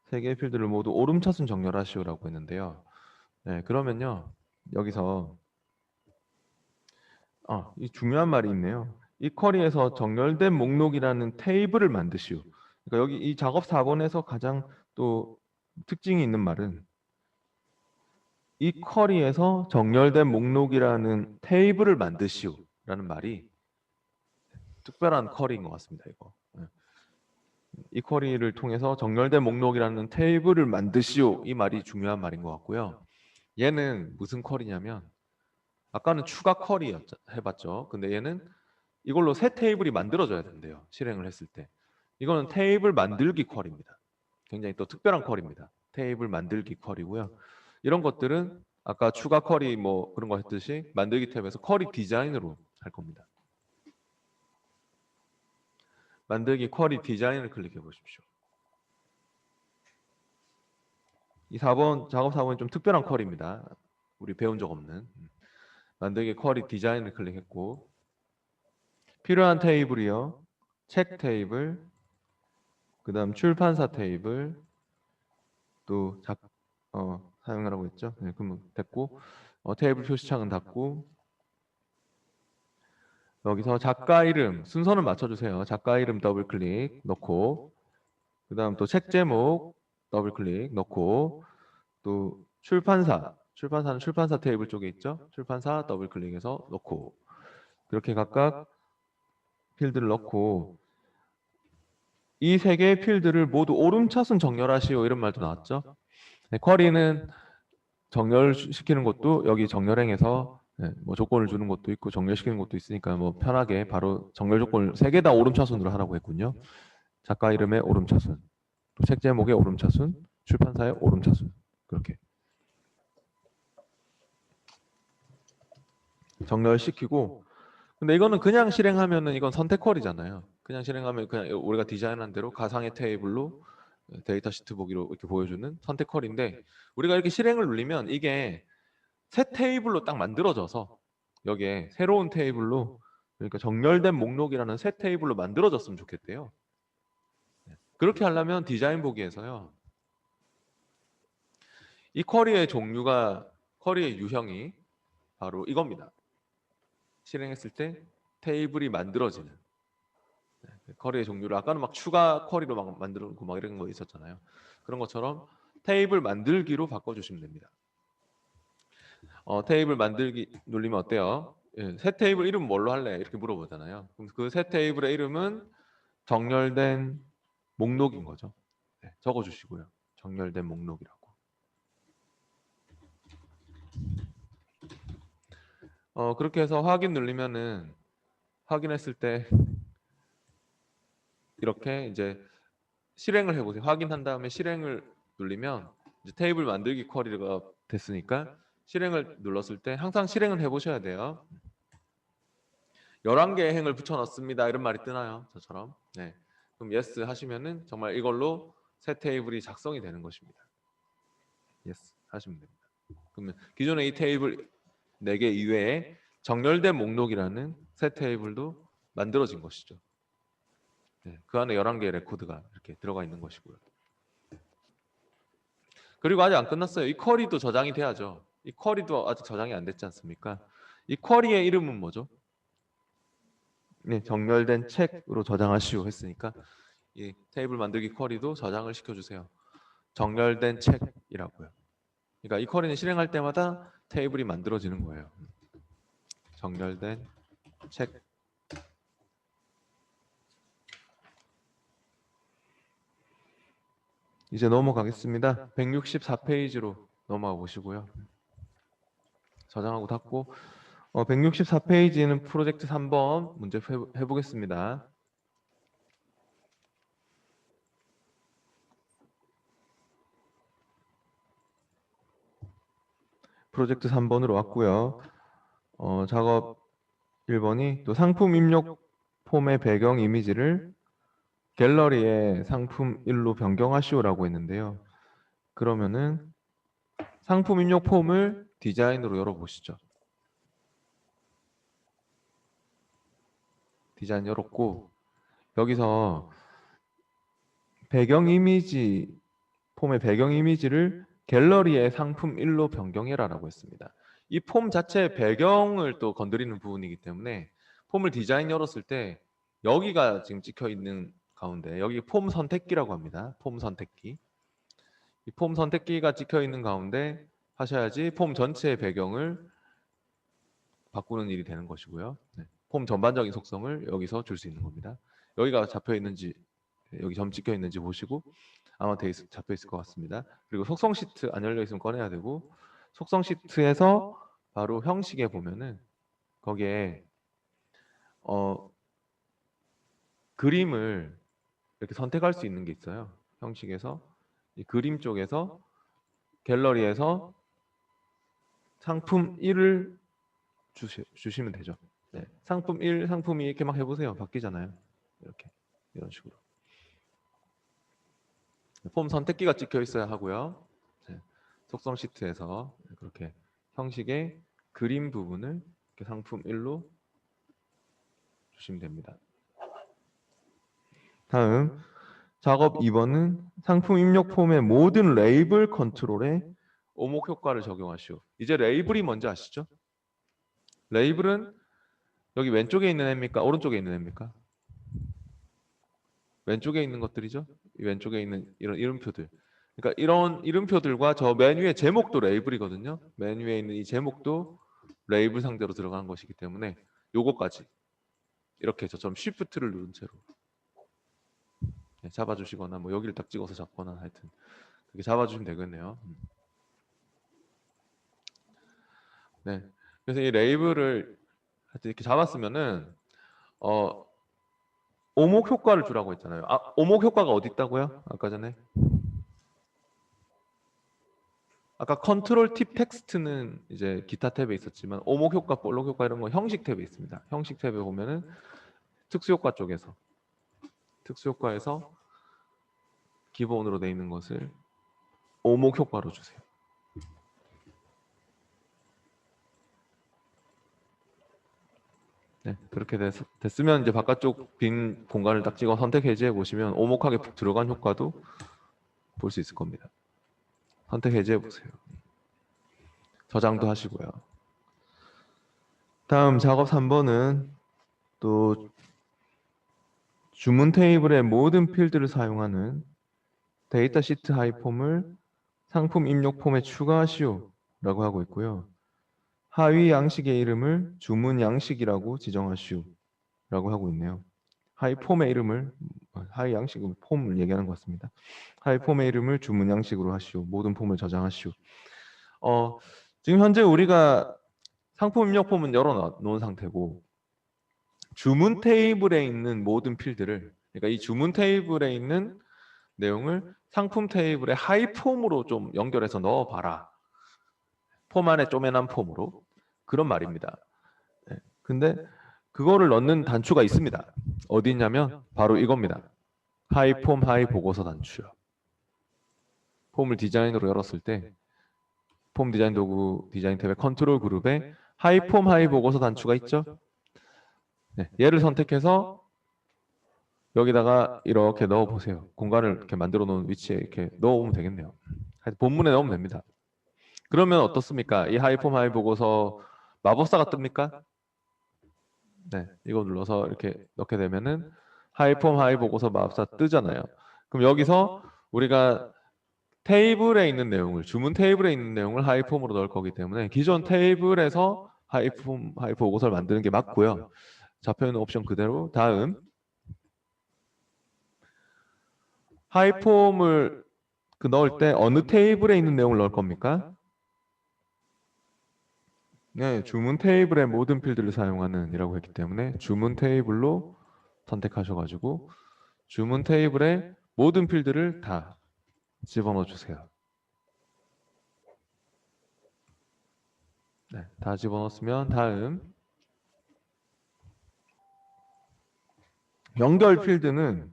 세 개의 필드를 모두 오름차순 정렬하시오라고 했는데요. 네, 그러면요. 여기서 이 중요한 말이 있네요. 이 쿼리에서 정렬된 목록이라는 테이블을 만드시오. 그러니까 여기 이 작업 4번에서 가장 또 특징이 있는 말은 이 쿼리에서 정렬된 목록이라는 테이블을 만드시오라는 말이 특별한 쿼리인 것 같습니다. 이거. 이 쿼리를 통해서 정렬된 목록이라는 테이블을 만드시오. 이 말이 중요한 말인 것 같고요. 얘는 무슨 쿼리냐면 아까는 추가 쿼리 해봤죠. 근데 얘는 이걸로 새 테이블이 만들어져야 된대요. 실행을 했을 때. 이거는 테이블 만들기 쿼리입니다. 굉장히 또 특별한 쿼리입니다. 테이블 만들기 쿼리고요. 이런 것들은 아까 추가 쿼리 뭐 그런 거 했듯이 만들기 탭에서 쿼리 디자인으로 할 겁니다. 만들기 쿼리 디자인을 클릭해 보십시오. 이 4번 작업 4번이 좀 특별한 쿼리입니다. 우리 배운 적 없는. 만들기 쿼리 디자인을 클릭했고 필요한 테이블이요. 책 테이블, 그다음 출판사 테이블, 또 사용하라고 했죠. 네, 그러면 됐고 테이블 표시창은 닫고 여기서 작가 이름 순서는 맞춰주세요. 작가 이름 더블 클릭 넣고 그다음 또 책 제목 더블 클릭 넣고 또 출판사는 출판사 테이블 쪽에 있죠. 출판사 더블 클릭해서 넣고 그렇게 각각 필드를 넣고 이 세 개의 필드를 모두 오름차순 정렬하시오 이런 말도 나왔죠. 네, 쿼리는 정렬시키는 것도 여기 정렬행에서 뭐 조건을 주는 것도 있고 정렬시키는 것도 있으니까 뭐 편하게 바로 정렬 조건을 세 개 다 오름차순으로 하라고 했군요. 작가 이름의 오름차순, 또 책 제목의 오름차순, 출판사의 오름차순 그렇게 정렬시키고 근데 이거는 그냥 실행하면은 이건 선택 쿼리잖아요. 그냥 실행하면 그냥 우리가 디자인한 대로 가상의 테이블로 데이터 시트 보기로 이렇게 보여주는 선택 쿼리인데 우리가 이렇게 실행을 눌리면 이게 새 테이블로 딱 만들어져서 여기에 새로운 테이블로 그러니까 정렬된 목록이라는 새 테이블로 만들어졌으면 좋겠대요. 그렇게 하려면 디자인 보기에서요. 이 쿼리의 유형이 바로 이겁니다. 실행했을 때 테이블이 만들어지는 쿼리의 종류를 아까는 막 추가 쿼리로 막 만들고 막 이런 거 있었잖아요. 그런 것처럼 테이블 만들기로 바꿔주시면 됩니다. 테이블 만들기 눌리면 어때요? 새 테이블 이름 뭘로 할래? 이렇게 물어보잖아요. 그럼 그 새 테이블의 이름은 정렬된 목록인 거죠. 네, 적어주시고요. 정렬된 목록이라고. 그렇게 해서 확인 누르면은 확인했을 때 이렇게 이제 실행을 해보세요. 확인한 다음에 실행을 눌리면 이제 테이블 만들기 쿼리가 됐으니까 실행을 눌렀을 때 항상 실행을 해보셔야 돼요. 11개의 행을 붙여넣습니다. 이런 말이 뜨나요? 저처럼. 네. 그럼 yes 하시면은 정말 이걸로 새 테이블이 작성이 되는 것입니다. yes 하시면 됩니다. 그러면 기존의 이 테이블 4개 이외에 정렬된 목록이라는 새 테이블도 만들어진 것이죠. 네. 그 안에 11개의 레코드가 이렇게 들어가 있는 것이고요. 그리고 아직 안 끝났어요. 이 쿼리도 저장이 돼야죠. 이 쿼리도 아직 저장이 안 됐지 않습니까? 이 쿼리의 이름은 뭐죠? 네, 정렬된 책으로 저장하시오 했으니까 이 테이블 만들기 쿼리도 저장을 시켜주세요. 정렬된 책이라고요. 그러니까 이 쿼리는 실행할 때마다 테이블이 만들어지는 거예요. 정렬된 책. 이제 넘어가겠습니다. 164페이지로 넘어가 보시고요. 저장하고 닫고 164페이지는 프로젝트 3번 문제 해보겠습니다. 프로젝트 3번으로 왔고요. 작업 1번이 또 상품 입력 폼의 배경 이미지를 갤러리에 상품 1로 변경하시오라고 했는데요. 그러면은 상품 입력 폼을 디자인으로 열어보시죠. 디자인 열었고 여기서 배경 이미지 폼의 배경 이미지를 갤러리에 상품 1로 변경해라라고 했습니다. 이 폼 자체의 배경을 또 건드리는 부분이기 때문에 폼을 디자인 열었을 때 여기가 지금 찍혀 있는 가운데 여기 폼 선택기라고 합니다. 폼 선택기. 이 폼 선택기가 찍혀 있는 가운데 하셔야지 폼 전체의 배경을 바꾸는 일이 되는 것이고요. 네. 폼 전반적인 속성을 여기서 줄 수 있는 겁니다. 여기가 잡혀 있는지 여기 점 찍혀 있는지 보시고 아마 잡혀 있을 것 같습니다. 그리고 속성 시트 안 열려 있으면 꺼내야 되고 속성 시트에서 바로 형식에 보면은 거기에 그림을 이렇게 선택할 수 있는 게 있어요. 형식에서 이 그림 쪽에서 갤러리에서 상품 1을 주시면 되죠. 네. 상품 1, 상품 2 이렇게 막 해보세요. 바뀌잖아요. 이렇게 이런 식으로. 폼 선택기가 찍혀 있어야 하고요. 네. 속성 시트에서 그렇게 형식의 그림 부분을 이렇게 상품 1로 주시면 됩니다. 다음 작업 2번은 상품 입력 폼의 모든 레이블 컨트롤에 오목 효과를 적용하시오. 이제 레이블이 뭔지 아시죠? 레이블은 여기 왼쪽에 있는 애입니까? 오른쪽에 있는 애입니까? 왼쪽에 있는 것들이죠. 이 왼쪽에 있는 이런 이름표들. 그러니까 이런 이름표들과 저 맨 위에 제목도 레이블이거든요. 맨 위에 있는 이 제목도 레이블 상대로 들어가는 것이기 때문에 요거까지 이렇게 저처럼 쉬프트를 누른 채로 잡아주시거나 뭐 여기를 딱 찍어서 잡거나 하여튼 그렇게 잡아주시면 되겠네요. 네. 그래서 이 레이블을 하여튼 이렇게 잡았으면은 오목 효과를 주라고 했잖아요. 아, 오목 효과가 어디 있다고요? 아까 전에 아까 컨트롤 팁 텍스트는 이제 기타 탭에 있었지만 오목 효과, 볼록 효과 이런 거 형식 탭에 있습니다. 형식 탭에 보면은 특수 효과 쪽에서 특수 효과에서 기본으로 돼 있는 것을 오목 효과로 주세요. 네, 그렇게 됐으면 이제 바깥쪽 빈 공간을 딱 찍어 선택 해제해 보시면 오목하게 푹 들어간 효과도 볼 수 있을 겁니다. 선택 해제해 보세요. 저장도 하시고요. 다음 작업 3번은 또 주문 테이블의 모든 필드를 사용하는 데이터 시트 하이폼을 상품 입력 폼에 추가하시오 라고 하고 있고요. 하위 양식의 이름을 주문 양식이라고 지정하시오 라고 하고 있네요. 하위 폼의 이름을 하위 양식은 폼을 얘기하는 것 같습니다. 하위 폼의 이름을 주문 양식으로 하시오. 모든 폼을 저장하시오. 지금 현재 우리가 상품 입력 폼은 열어 놓은 상태고 주문 테이블에 있는 모든 필드를 그러니까 이 주문 테이블에 있는 내용을 상품 테이블의 하위 폼으로 좀 연결해서 넣어봐라. 폼 안에 쪼매난 폼으로 그런 말입니다. 네. 근데 그거를 넣는 단추가 있습니다. 어디 있냐면 바로 이겁니다. 하위 폼 하위 보고서 단추요. 폼을 디자인으로 열었을 때 폼 디자인 도구 디자인 탭의 컨트롤 그룹에 하위 폼 하위 보고서 단추가 있죠. 네. 얘를 선택해서 여기다가 이렇게 넣어 보세요. 공간을 이렇게 만들어 놓은 위치에 이렇게 넣어 오면 되겠네요. 본문에 넣으면 됩니다. 그러면 어떻습니까? 이 하이폼 하이 보고서 마법사가 뜹니까? 네, 이거 눌러서 이렇게 넣게 되면은 하이폼 하이 보고서 마법사 뜨잖아요. 그럼 여기서 우리가 테이블에 있는 내용을 주문 테이블에 있는 내용을 하이폼으로 넣을 거기 때문에 기존 테이블에서 하이폼 하이 보고서를 만드는 게 맞고요. 잡혀 있는 옵션 그대로 다음 하이폼을 넣을 때 어느 테이블에 있는 내용을 넣을 겁니까? 네, 주문 테이블의 모든 필드를 사용하는 이라고 했기 때문에 주문 테이블로 선택하셔가지고 주문 테이블의 모든 필드를 다 집어넣어 주세요. 네, 다 집어넣었으면 다음 연결 필드는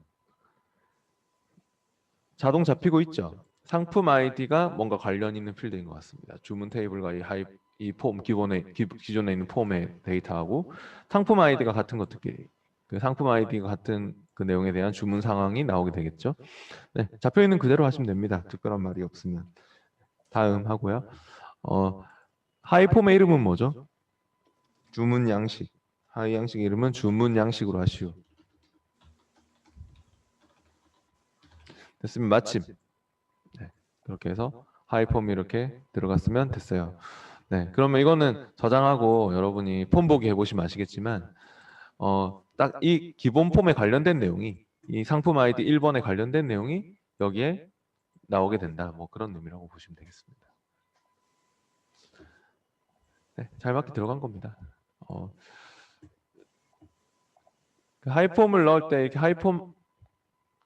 자동 잡히고 있죠. 상품 아이디가 뭔가 관련 있는 필드인 것 같습니다. 주문 테이블과 이 폼 기존에 있는 폼의 데이터하고 상품 아이디가 같은 것들끼리 그 상품 아이디가 같은 그 내용에 대한 주문 상황이 나오게 되겠죠. 네, 잡혀 있는 그대로 하시면 됩니다. 특별한 말이 없으면 다음 하고요. 하이폼의 이름은 뭐죠? 주문 양식. 하이 양식 이름은 주문 양식으로 하시오. 됐으면 마침. 네, 그렇게 해서 하이폼이 이렇게 들어갔으면 됐어요. 네, 그러면 이거는 저장하고 여러분이 폼 보기 해보시면 아시겠지만 딱 이 기본 폼에 관련된 내용이 이 상품 아이디 1번에 관련된 내용이 여기에 나오게 된다. 뭐 그런 의미라고 보시면 되겠습니다. 네, 잘 맞게 들어간 겁니다. 그 하이폼을 넣을 때 이렇게 하이폼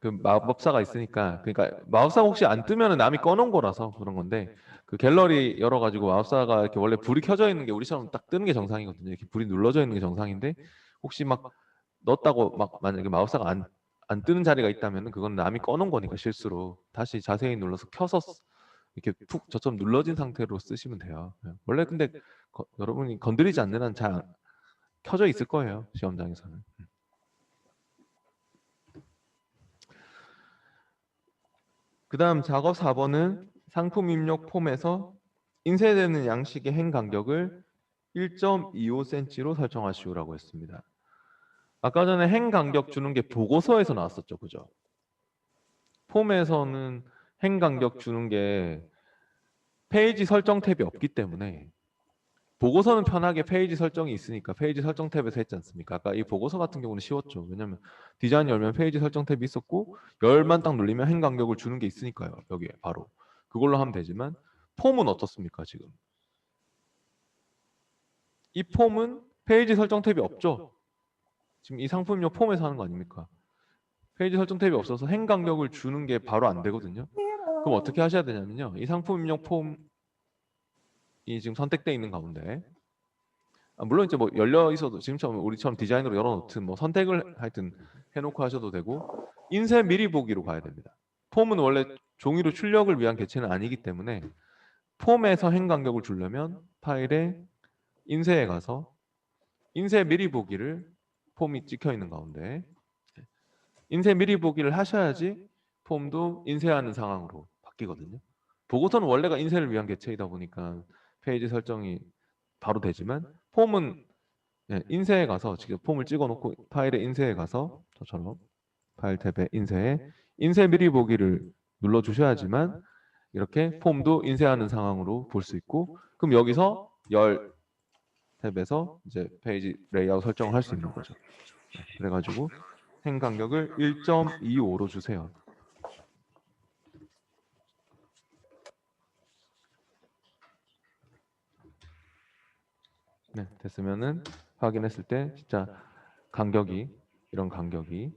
그 마법사가 있으니까 그러니까 마법사가 혹시 안 뜨면은 남이 꺼놓은 거라서 그런 건데 그 갤러리 열어가지고 마법사가 이렇게 원래 불이 켜져 있는 게 우리처럼 딱 뜨는 게 정상이거든요. 이렇게 불이 눌러져 있는 게 정상인데 혹시 막 넣었다고 막 만약에 마법사가 안 뜨는 자리가 있다면은 그건 남이 꺼놓은 거니까 실수로 다시 자세히 눌러서 켜서 이렇게 푹 저처럼 눌러진 상태로 쓰시면 돼요. 원래 근데 여러분이 건드리지 않는 한 잘 켜져 있을 거예요. 시험장에서는. 그 다음 작업 4번은 상품 입력 폼에서 인쇄되는 양식의 행 간격을 1.25cm로 설정하시오라고 했습니다. 아까 전에 행 간격 주는 게 보고서에서 나왔었죠. 그죠? 폼에서는 행 간격 주는 게 페이지 설정 탭이 없기 때문에 보고서는 편하게 페이지 설정이 있으니까 페이지 설정 탭에서 했지 않습니까? 아까 이 보고서 같은 경우는 쉬웠죠. 왜냐면 디자인 열면 페이지 설정 탭이 있었고 열만 딱 눌리면 행 간격을 주는 게 있으니까요. 여기에 바로 그걸로 하면 되지만 폼은 어떻습니까? 지금 이 폼은 페이지 설정 탭이 없죠. 지금 이 상품용 폼에서 하는 거 아닙니까? 페이지 설정 탭이 없어서 행 간격을 주는 게 바로 안 되거든요. 그럼 어떻게 하셔야 되냐면요. 이 상품용 폼이 지금 선택되어 있는 가운데 물론 이제 뭐 열려 있어도 지금처럼 우리처럼 디자인으로 열어놓든 뭐 선택을 하여튼 해놓고 하셔도 되고 인쇄 미리 보기로 가야 됩니다. 폼은 원래 종이로 출력을 위한 개체는 아니기 때문에 폼에서 행 간격을 주려면 파일에 인쇄에 가서 인쇄 미리 보기를 폼이 찍혀 있는 가운데 인쇄 미리 보기를 하셔야지 폼도 인쇄하는 상황으로 바뀌거든요. 보고서는 원래가 인쇄를 위한 개체이다 보니까 페이지 설정이 바로 되지만 폼은 인쇄에 가서 직접 폼을 찍어놓고 파일에 인쇄에 가서 저처럼 파일 탭에 인쇄에 인쇄 미리 보기를 눌러주셔야지만 이렇게 폼도 인쇄하는 상황으로 볼 수 있고 그럼 여기서 열 탭에서 이제 페이지 레이아웃 설정을 할 수 있는 거죠. 그래가지고 행 간격을 1.25로 주세요. 네, 됐으면은 확인했을 때 진짜 간격이 이런 간격이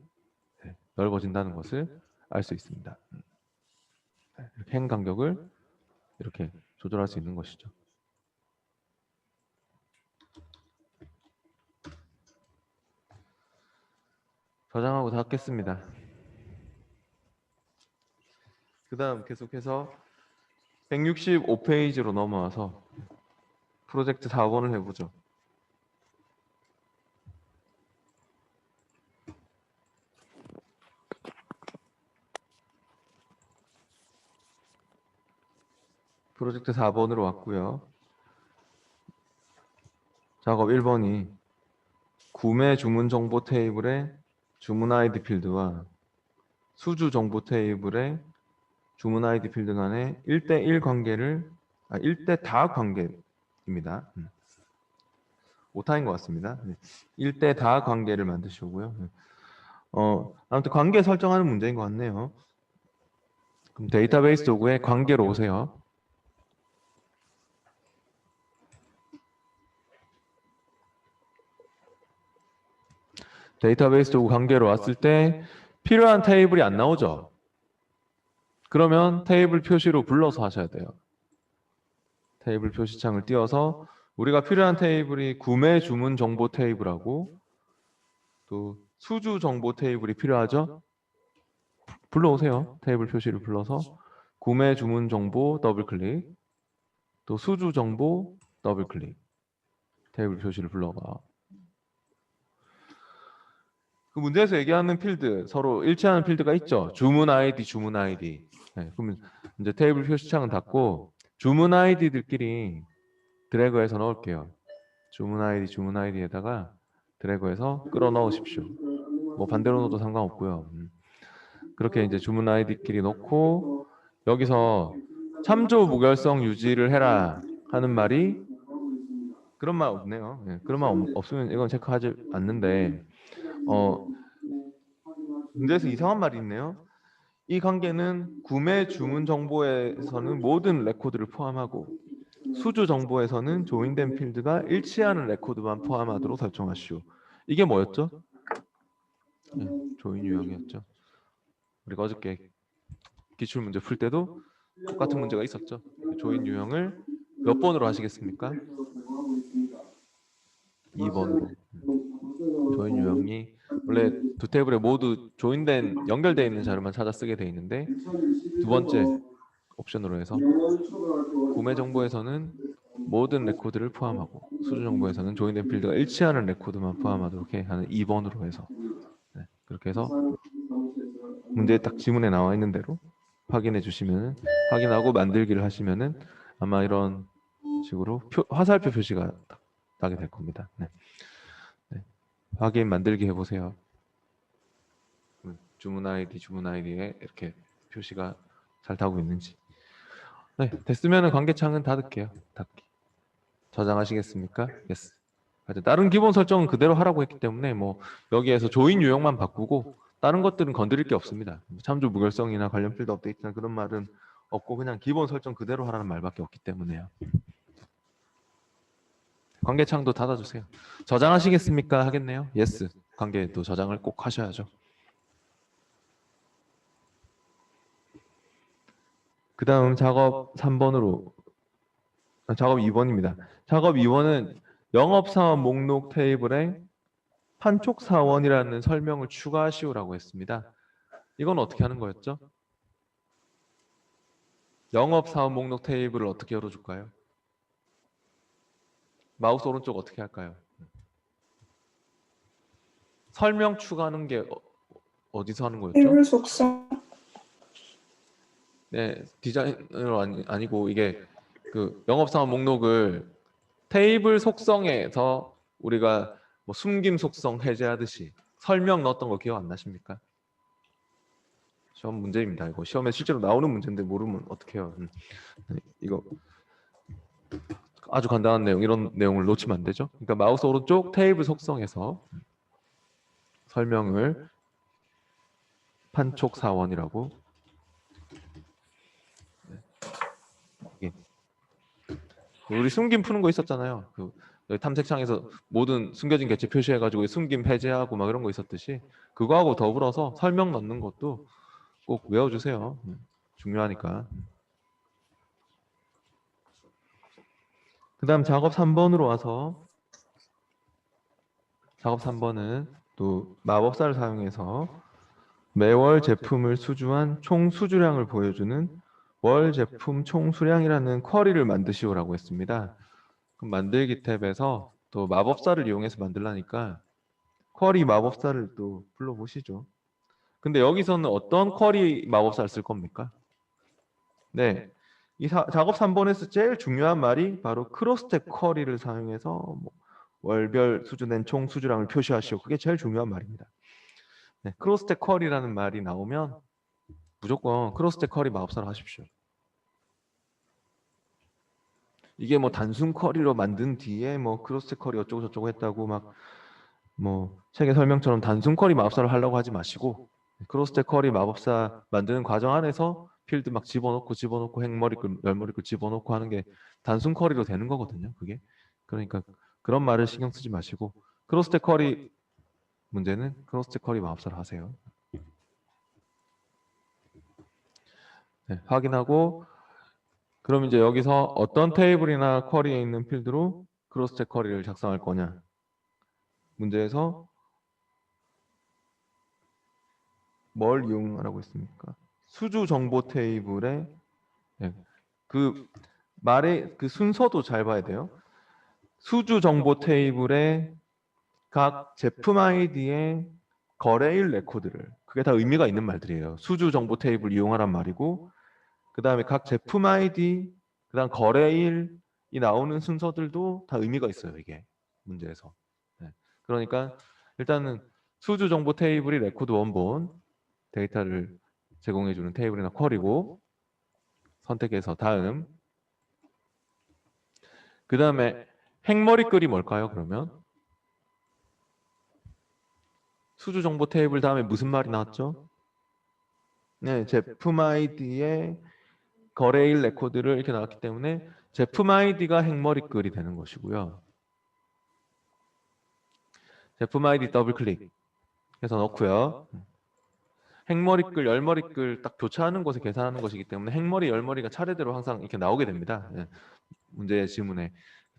넓어진다는 것을 알 수 있습니다. 이렇게 행 간격을 이렇게 조절할 수 있는 것이죠. 저장하고 닫겠습니다. 그 다음 계속해서 165페이지로 넘어와서 프로젝트 4번을 해보죠. 프로젝트 4번으로 왔고요. 작업 1번이 구매 주문 정보 테이블의 주문 아이디 필드와 수주 정보 테이블의 주문 아이디 필드 간의 1대1 관계를 1대 다 관계입니다. 오타인 것 같습니다. 1대 다 관계를 만드시고요. 아무튼 관계 설정하는 문제인 것 같네요. 그럼 데이터베이스 도구에 관계로 오세요. 데이터베이스 도구 관계로 왔을 때 필요한 테이블이 안 나오죠. 그러면 테이블 표시로 불러서 하셔야 돼요. 테이블 표시창을 띄워서 우리가 필요한 테이블이 구매 주문 정보 테이블하고 또 수주 정보 테이블이 필요하죠. 불러오세요. 테이블 표시를 불러서 구매 주문 정보 더블 클릭 또 수주 정보 더블 클릭 테이블 표시를 불러가. 그 문제에서 얘기하는 필드 서로 일치하는 필드가 있죠. 주문 아이디, 주문 아이디. 그러면 이제 테이블 표시창은 닫고 주문 아이디들끼리 드래그해서 넣을게요. 주문 아이디에다가 드래그해서 끌어 넣으십시오. 뭐 반대로 넣어도 상관없고요. 그렇게 이제 주문 아이디끼리 넣고 여기서 참조 무결성 유지를 해라 하는 말이 그런 말 없네요. 예, 그런 말 없으면 이건 체크하지 않는데 문제에서 이상한 말이 있네요. 이 관계는 구매 주문 정보에서는 모든 레코드를 포함하고 수주 정보에서는 조인된 필드가 일치하는 레코드만 포함하도록 설정하시오. 이게 뭐였죠? 네, 조인 유형이었죠. 우리가 어저께 기출 문제 풀 때도 똑같은 문제가 있었죠. 조인 유형을 몇 번으로 하시겠습니까? 2번으로. 조인 유형이 원래 두 테이블에 모두 조인된 연결되어 있는 자료만 찾아 쓰게 돼 있는데 두 번째 옵션으로 해서 구매 정보에서는 모든 레코드를 포함하고 수주 정보에서는 조인된 필드가 일치하는 레코드만 포함하도록 해 하는 2번으로 해서 네, 그렇게 해서 문제에 딱 지문에 나와 있는 대로 확인해 주시면은 확인하고 만들기를 하시면은 아마 이런 식으로 화살표 표시가 딱 나게 될 겁니다. 네. 네. 확인 만들기 해보세요. 주문 아이디에 이렇게 표시가 잘 타고 있는지. 네, 됐으면은 관계창은 닫을게요. 닫기. 저장하시겠습니까? Yes. 다른 기본 설정은 그대로 하라고 했기 때문에 뭐 여기에서 조인 유형만 바꾸고 다른 것들은 건드릴 게 없습니다. 참조 무결성이나 관련 필드 업데이트나 그런 말은 없고 그냥 기본 설정 그대로 하라는 말밖에 없기 때문에요. 관계창도 닫아주세요. 저장하시겠습니까? 하겠네요. Yes. 관계도 저장을 꼭 하셔야죠. 그 다음 작업 3번으로 작업 2번입니다. 작업 2번은 영업사원 목록 테이블에 판촉사원이라는 설명을 추가하시오라고 했습니다. 이건 어떻게 하는 거였죠? 영업사원 목록 테이블을 어떻게 열어줄까요? 마우스 오른쪽 어떻게 할까요? 설명 추가하는 게 어디서 하는 거였죠? 테이블 속성. 네, 디자인으로 아니고 이게 그 영업사원 목록을 테이블 속성에서 우리가 뭐 숨김 속성 해제하듯이 설명 넣었던 거 기억 안 나십니까? 시험 문제입니다. 이거 시험에 실제로 나오는 문제인데 모르면 어떡해요. 이거 아주 간단한 내용, 이런 내용을 놓치면 안 되죠. 그러니까 마우스 오른쪽 테이블 속성에서 설명을 판촉 사원이라고 우리 숨김 푸는 거 있었잖아요. 그 여기 탐색창에서 모든 숨겨진 객체 표시해가지고 숨김 해제하고 막 이런 거 있었듯이 그거하고 더불어서 설명 넣는 것도 꼭 외워주세요. 중요하니까. 그 다음 작업 3번으로 와서 작업 3번은 또 마법사를 사용해서 매월 제품을 수주한 총 수주량을 보여주는 월 제품 총 수량이라는 쿼리를 만드시오라고 했습니다. 그럼 만들기 탭에서 또 마법사를 이용해서 만들라니까 쿼리 마법사를 또 불러보시죠. 근데 여기서는 어떤 쿼리 마법사를 쓸 겁니까? 네, 이 작업 3번에서 제일 중요한 말이 바로 크로스텍 쿼리를 사용해서 뭐 월별 수주낸 총 수주량을 표시하시오. 그게 제일 중요한 말입니다. 네, 크로스텍 쿼리라는 말이 나오면 무조건 크로스텍 쿼리 마법사를 하십시오. 이게 뭐 단순 쿼리로 만든 뒤에 뭐 크로스텍 쿼리 어쩌고 저쩌고 했다고 막 뭐 책의 설명처럼 단순 쿼리 마법사를 하려고 하지 마시고 크로스텍 쿼리 마법사 만드는 과정 안에서 필드 막 집어넣고 행머리글 열머리글 집어넣고 하는 게 단순 쿼리로 되는 거거든요. 그게 그러니까 그런 말을 신경 쓰지 마시고 크로스텍 쿼리 문제는 크로스텍 쿼리 마법사를 하세요. 네, 확인하고 그럼 이제 여기서 어떤 테이블이나 쿼리에 있는 필드로 크로스텍 쿼리를 작성할 거냐 문제에서 뭘 이용하라고 했습니까? 수주 정보 테이블에 네, 그 말의 그 순서도 잘 봐야 돼요. 수주 정보 테이블에 각 제품 아이디의 거래일 레코드를 그게 다 의미가 있는 말들이에요. 수주 정보 테이블 이용하란 말이고 그 다음에 각 제품 아이디 그 다음 거래일 이 나오는 순서들도 다 의미가 있어요. 이게 문제에서. 네. 그러니까 일단은 수주 정보 테이블이 레코드 원본 데이터를 제공해주는 테이블이나 쿼리고 선택해서 다음 그 다음에 행머리글이 뭘까요? 그러면 수주 정보 테이블 다음에 무슨 말이 나왔죠? 네, 제품 아이디의 거래일 레코드를 이렇게 나왔기 때문에 제품 아이디가 행머리글이 되는 것이고요. 제품 아이디 더블 클릭해서 넣고요. 행머리글, 열머리글 딱 교차하는 곳에 계산하는 것이기 때문에 행머리, 열머리가 차례대로 항상 이렇게 나오게 됩니다. 네, 문제의 지문에.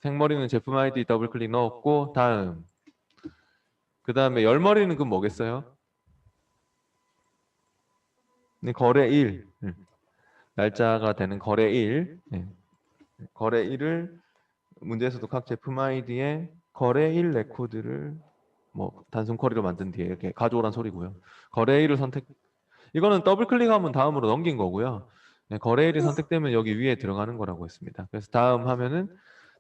행머리는 제품 아이디 더블 클릭 넣었고 다음 그 다음에 열머리는 그럼 뭐겠어요? 네, 거래일 날짜가 되는 거래일 거래일을 문제에서도 각 제품 아이디에 거래일 레코드를 뭐 단순 쿼리로 만든 뒤에 이렇게 가져오란 소리고요. 거래일을 선택 이거는 더블 클릭하면 다음으로 넘긴 거고요. 네, 거래일이 선택되면 여기 위에 들어가는 거라고 했습니다. 그래서 다음 하면은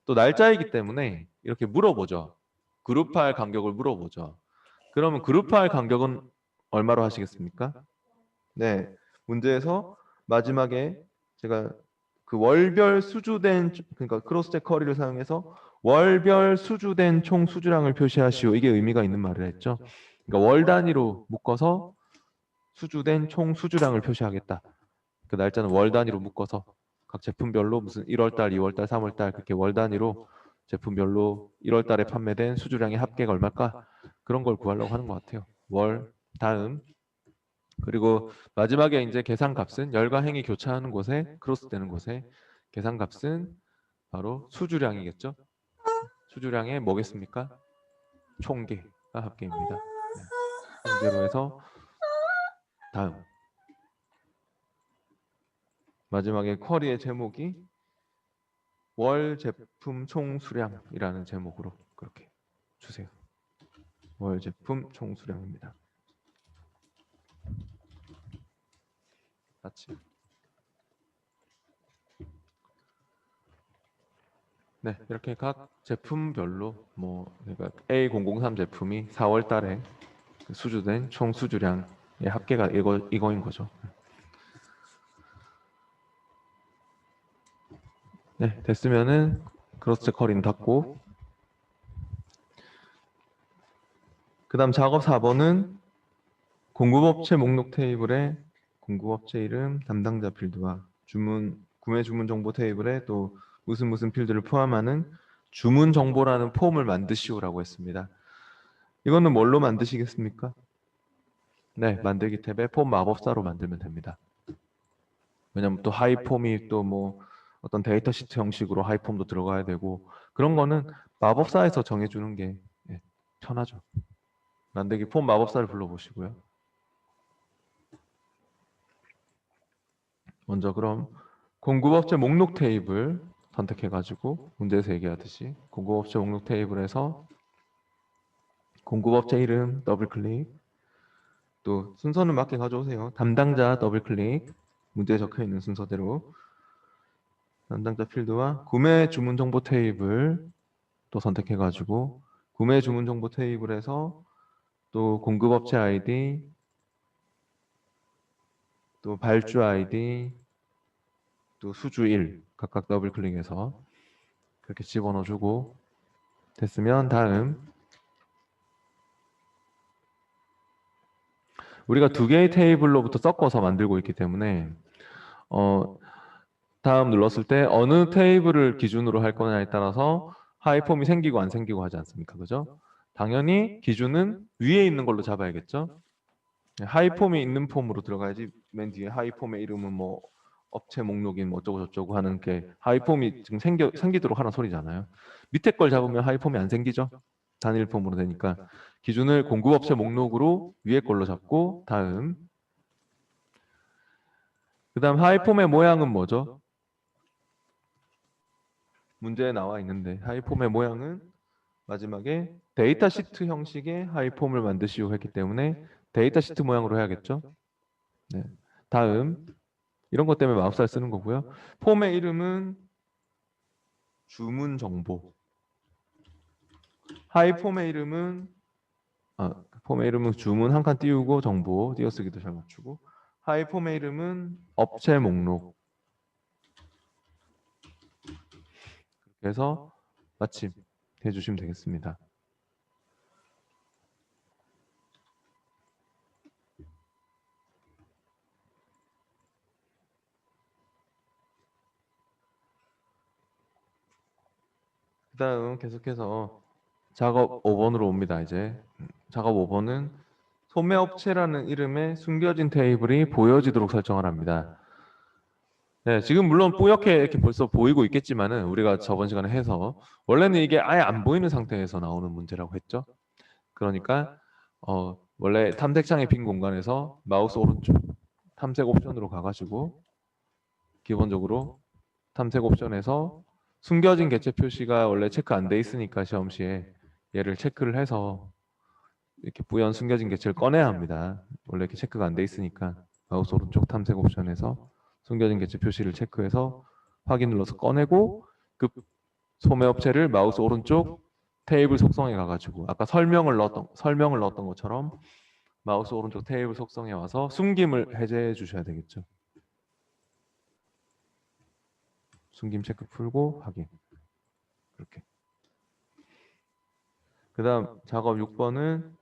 또 날짜이기 때문에 이렇게 물어보죠. 그룹할 간격을 물어보죠. 그러면 그룹할 간격은 얼마로 하시겠습니까? 네, 문제에서 마지막에 제가 그 월별 수주된 그러니까 크로스체크 쿼리를 사용해서 월별 수주된 총 수주량을 표시하시오. 이게 의미가 있는 말을 했죠. 그러니까 월 단위로 묶어서 수주된 총 수주량을 표시하겠다. 그 날짜는 월 단위로 묶어서 각 제품별로 무슨 1월 달, 2월 달, 3월 달 그렇게 월 단위로 제품별로 1월 달에 판매된 수주량의 합계가 얼마일까? 그런 걸 구하려고 하는 것 같아요. 월 다음 그리고 마지막에 이제 계산값은 열과 행이 교차하는 곳에 크로스되는 곳에 계산값은 바로 수주량이겠죠. 수주량의 뭐겠습니까? 총계가 합계입니다. 네. 총계로 해서 다음 마지막에 쿼리의 제목이 월 제품 총 수량이라는 제목으로 그렇게 주세요. 월 제품 총 수량입니다. 같이. 네, 이렇게 각 제품별로 뭐 그러니까 A003 제품이 4월 달에 수주된 총 수주량의 합계가 이거인 거죠. 네, 됐으면은 크로스 쿼리는 닫고 그다음 작업 4번은 공급업체 목록 테이블에 공급업체 이름, 담당자 필드와 구매 주문 정보 테이블에 또 무슨 필드를 포함하는 주문 정보라는 폼을 만드시오라고 했습니다. 이거는 뭘로 만드시겠습니까? 네, 만들기 탭에 폼 마법사로 만들면 됩니다. 왜냐면 또 하이폼이 또 뭐 어떤 데이터 시트 형식으로 하이폼도 들어가야 되고 그런 거는 마법사에서 정해주는 게 편하죠. 만들기 폼 마법사를 불러보시고요. 먼저 그럼 공급업체 목록 테이블 선택해가지고 문제에서 얘기하듯이 공급업체 목록 테이블에서 공급업체 이름 더블클릭 또 순서는 맞게 가져오세요. 담당자 더블클릭 문제에 적혀있는 순서대로 담당자 필드와 구매 주문 정보 테이블 또 선택해가지고 구매 주문 정보 테이블에서 또 공급업체 아이디 또 발주 아이디 또 수주일 각각 더블 클릭해서 그렇게 집어넣어주고 됐으면 다음 우리가 두 개의 테이블로부터 섞어서 만들고 있기 때문에 다음 눌렀을 때 어느 테이블을 기준으로 할 거냐에 따라서 하이폼이 생기고 안 생기고 하지 않습니까? 그죠? 당연히 기준은 위에 있는 걸로 잡아야겠죠? 하이폼이 있는 폼으로 들어가야지 맨 뒤에 하이폼의 이름은 뭐 업체 목록인 뭐 어쩌고 저쩌고 하는 게 하이폼이 지금 생기도록 하는 소리잖아요. 밑에 걸 잡으면 하이폼이 안 생기죠. 단일 폼으로 되니까 기준을 공급업체 목록으로 위에 걸로 잡고 다음 그다음 하이폼의 모양은 뭐죠? 문제에 나와 있는데 하이폼의 모양은 마지막에 데이터 시트 형식의 하이폼을 만드시오 했기 때문에 데이터 시트 모양으로 해야겠죠. 네. 다음 이런 것 때문에 마법사를 쓰는 거고요. 폼의 이름은 주문 정보. 하이 폼의 이름은 폼의 이름은 주문 한 칸 띄우고 정보 띄어쓰기도 잘 맞추고, 하이 폼의 이름은 업체 목록. 그래서 마침 해주시면 되겠습니다. 그 다음 계속해서 작업 5번으로 옵니다. 이제 작업 5번은 소매업체라는 이름의 숨겨진 테이블이 보여지도록 설정을 합니다. 네, 지금 물론 뿌옇게 이렇게 벌써 보이고 있겠지만은 우리가 저번 시간에 해서 원래는 이게 아예 안 보이는 상태에서 나오는 문제라고 했죠. 그러니까 원래 탐색창의 빈 공간에서 마우스 오른쪽 탐색 옵션으로 가가지고 기본적으로 탐색 옵션에서 숨겨진 객체 표시가 원래 체크 안 돼 있으니까 시험 시에 얘를 체크를 해서 이렇게 뿌연 숨겨진 객체를 꺼내야 합니다. 원래 이렇게 체크가 안 돼 있으니까 마우스 오른쪽 탐색 옵션에서 숨겨진 객체 표시를 체크해서 확인 눌러서 꺼내고, 그 소매업체를 마우스 오른쪽 테이블 속성에 가가지고 아까 설명을 넣었던 것처럼 마우스 오른쪽 테이블 속성에 와서 숨김을 해제해 주셔야 되겠죠. 숨김 체크 풀고 확인. 이렇게. 그 다음 작업 6번은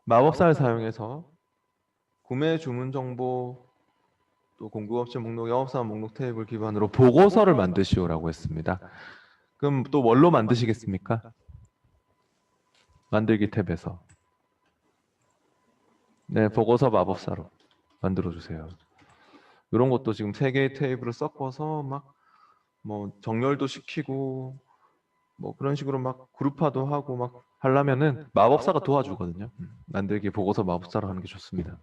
마법사를 사용해서 구매 주문 정보 또 공급업체 목록, 영업사원 목록 테이블 기반으로 보고서를 만드시오라고 했습니다. 그럼 또 뭘로 만드시겠습니까? 만들기 탭에서. 네, 보고서 마법사로 만들어 주세요. 이런 것도 지금 3개의 테이블을 섞어서 막 뭐 정렬도 시키고 뭐 그런 식으로 막 그룹화도 하고 막 하려면은 마법사가 도와주거든요. 만들기 보고서 마법사로 하는 게 좋습니다.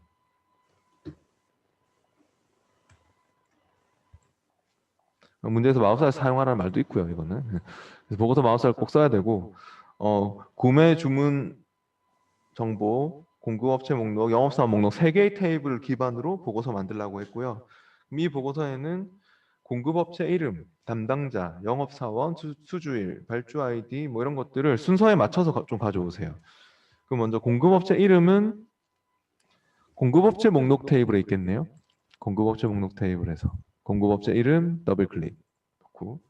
문제에서 마법사를 사용하라는 말도 있고요. 이거는 그래서 보고서 마법사를 꼭 써야 되고, 구매 주문 정보, 공급업체 목록, 영업사원 목록 3개의 테이블을 기반으로 보고서 만들라고 했고요. 이 보고서에는 공급업체 이름, 담당자, 영업사원, 수주일, 발주 아이디 뭐 이런 것들을 순서에 맞춰서 좀 가져오세요. 그럼 먼저 공급업체 이름은 공급업체 목록 테이블에 있겠네요. 공급업체 목록 테이블에서 공급업체 이름 더블 클릭 넣고,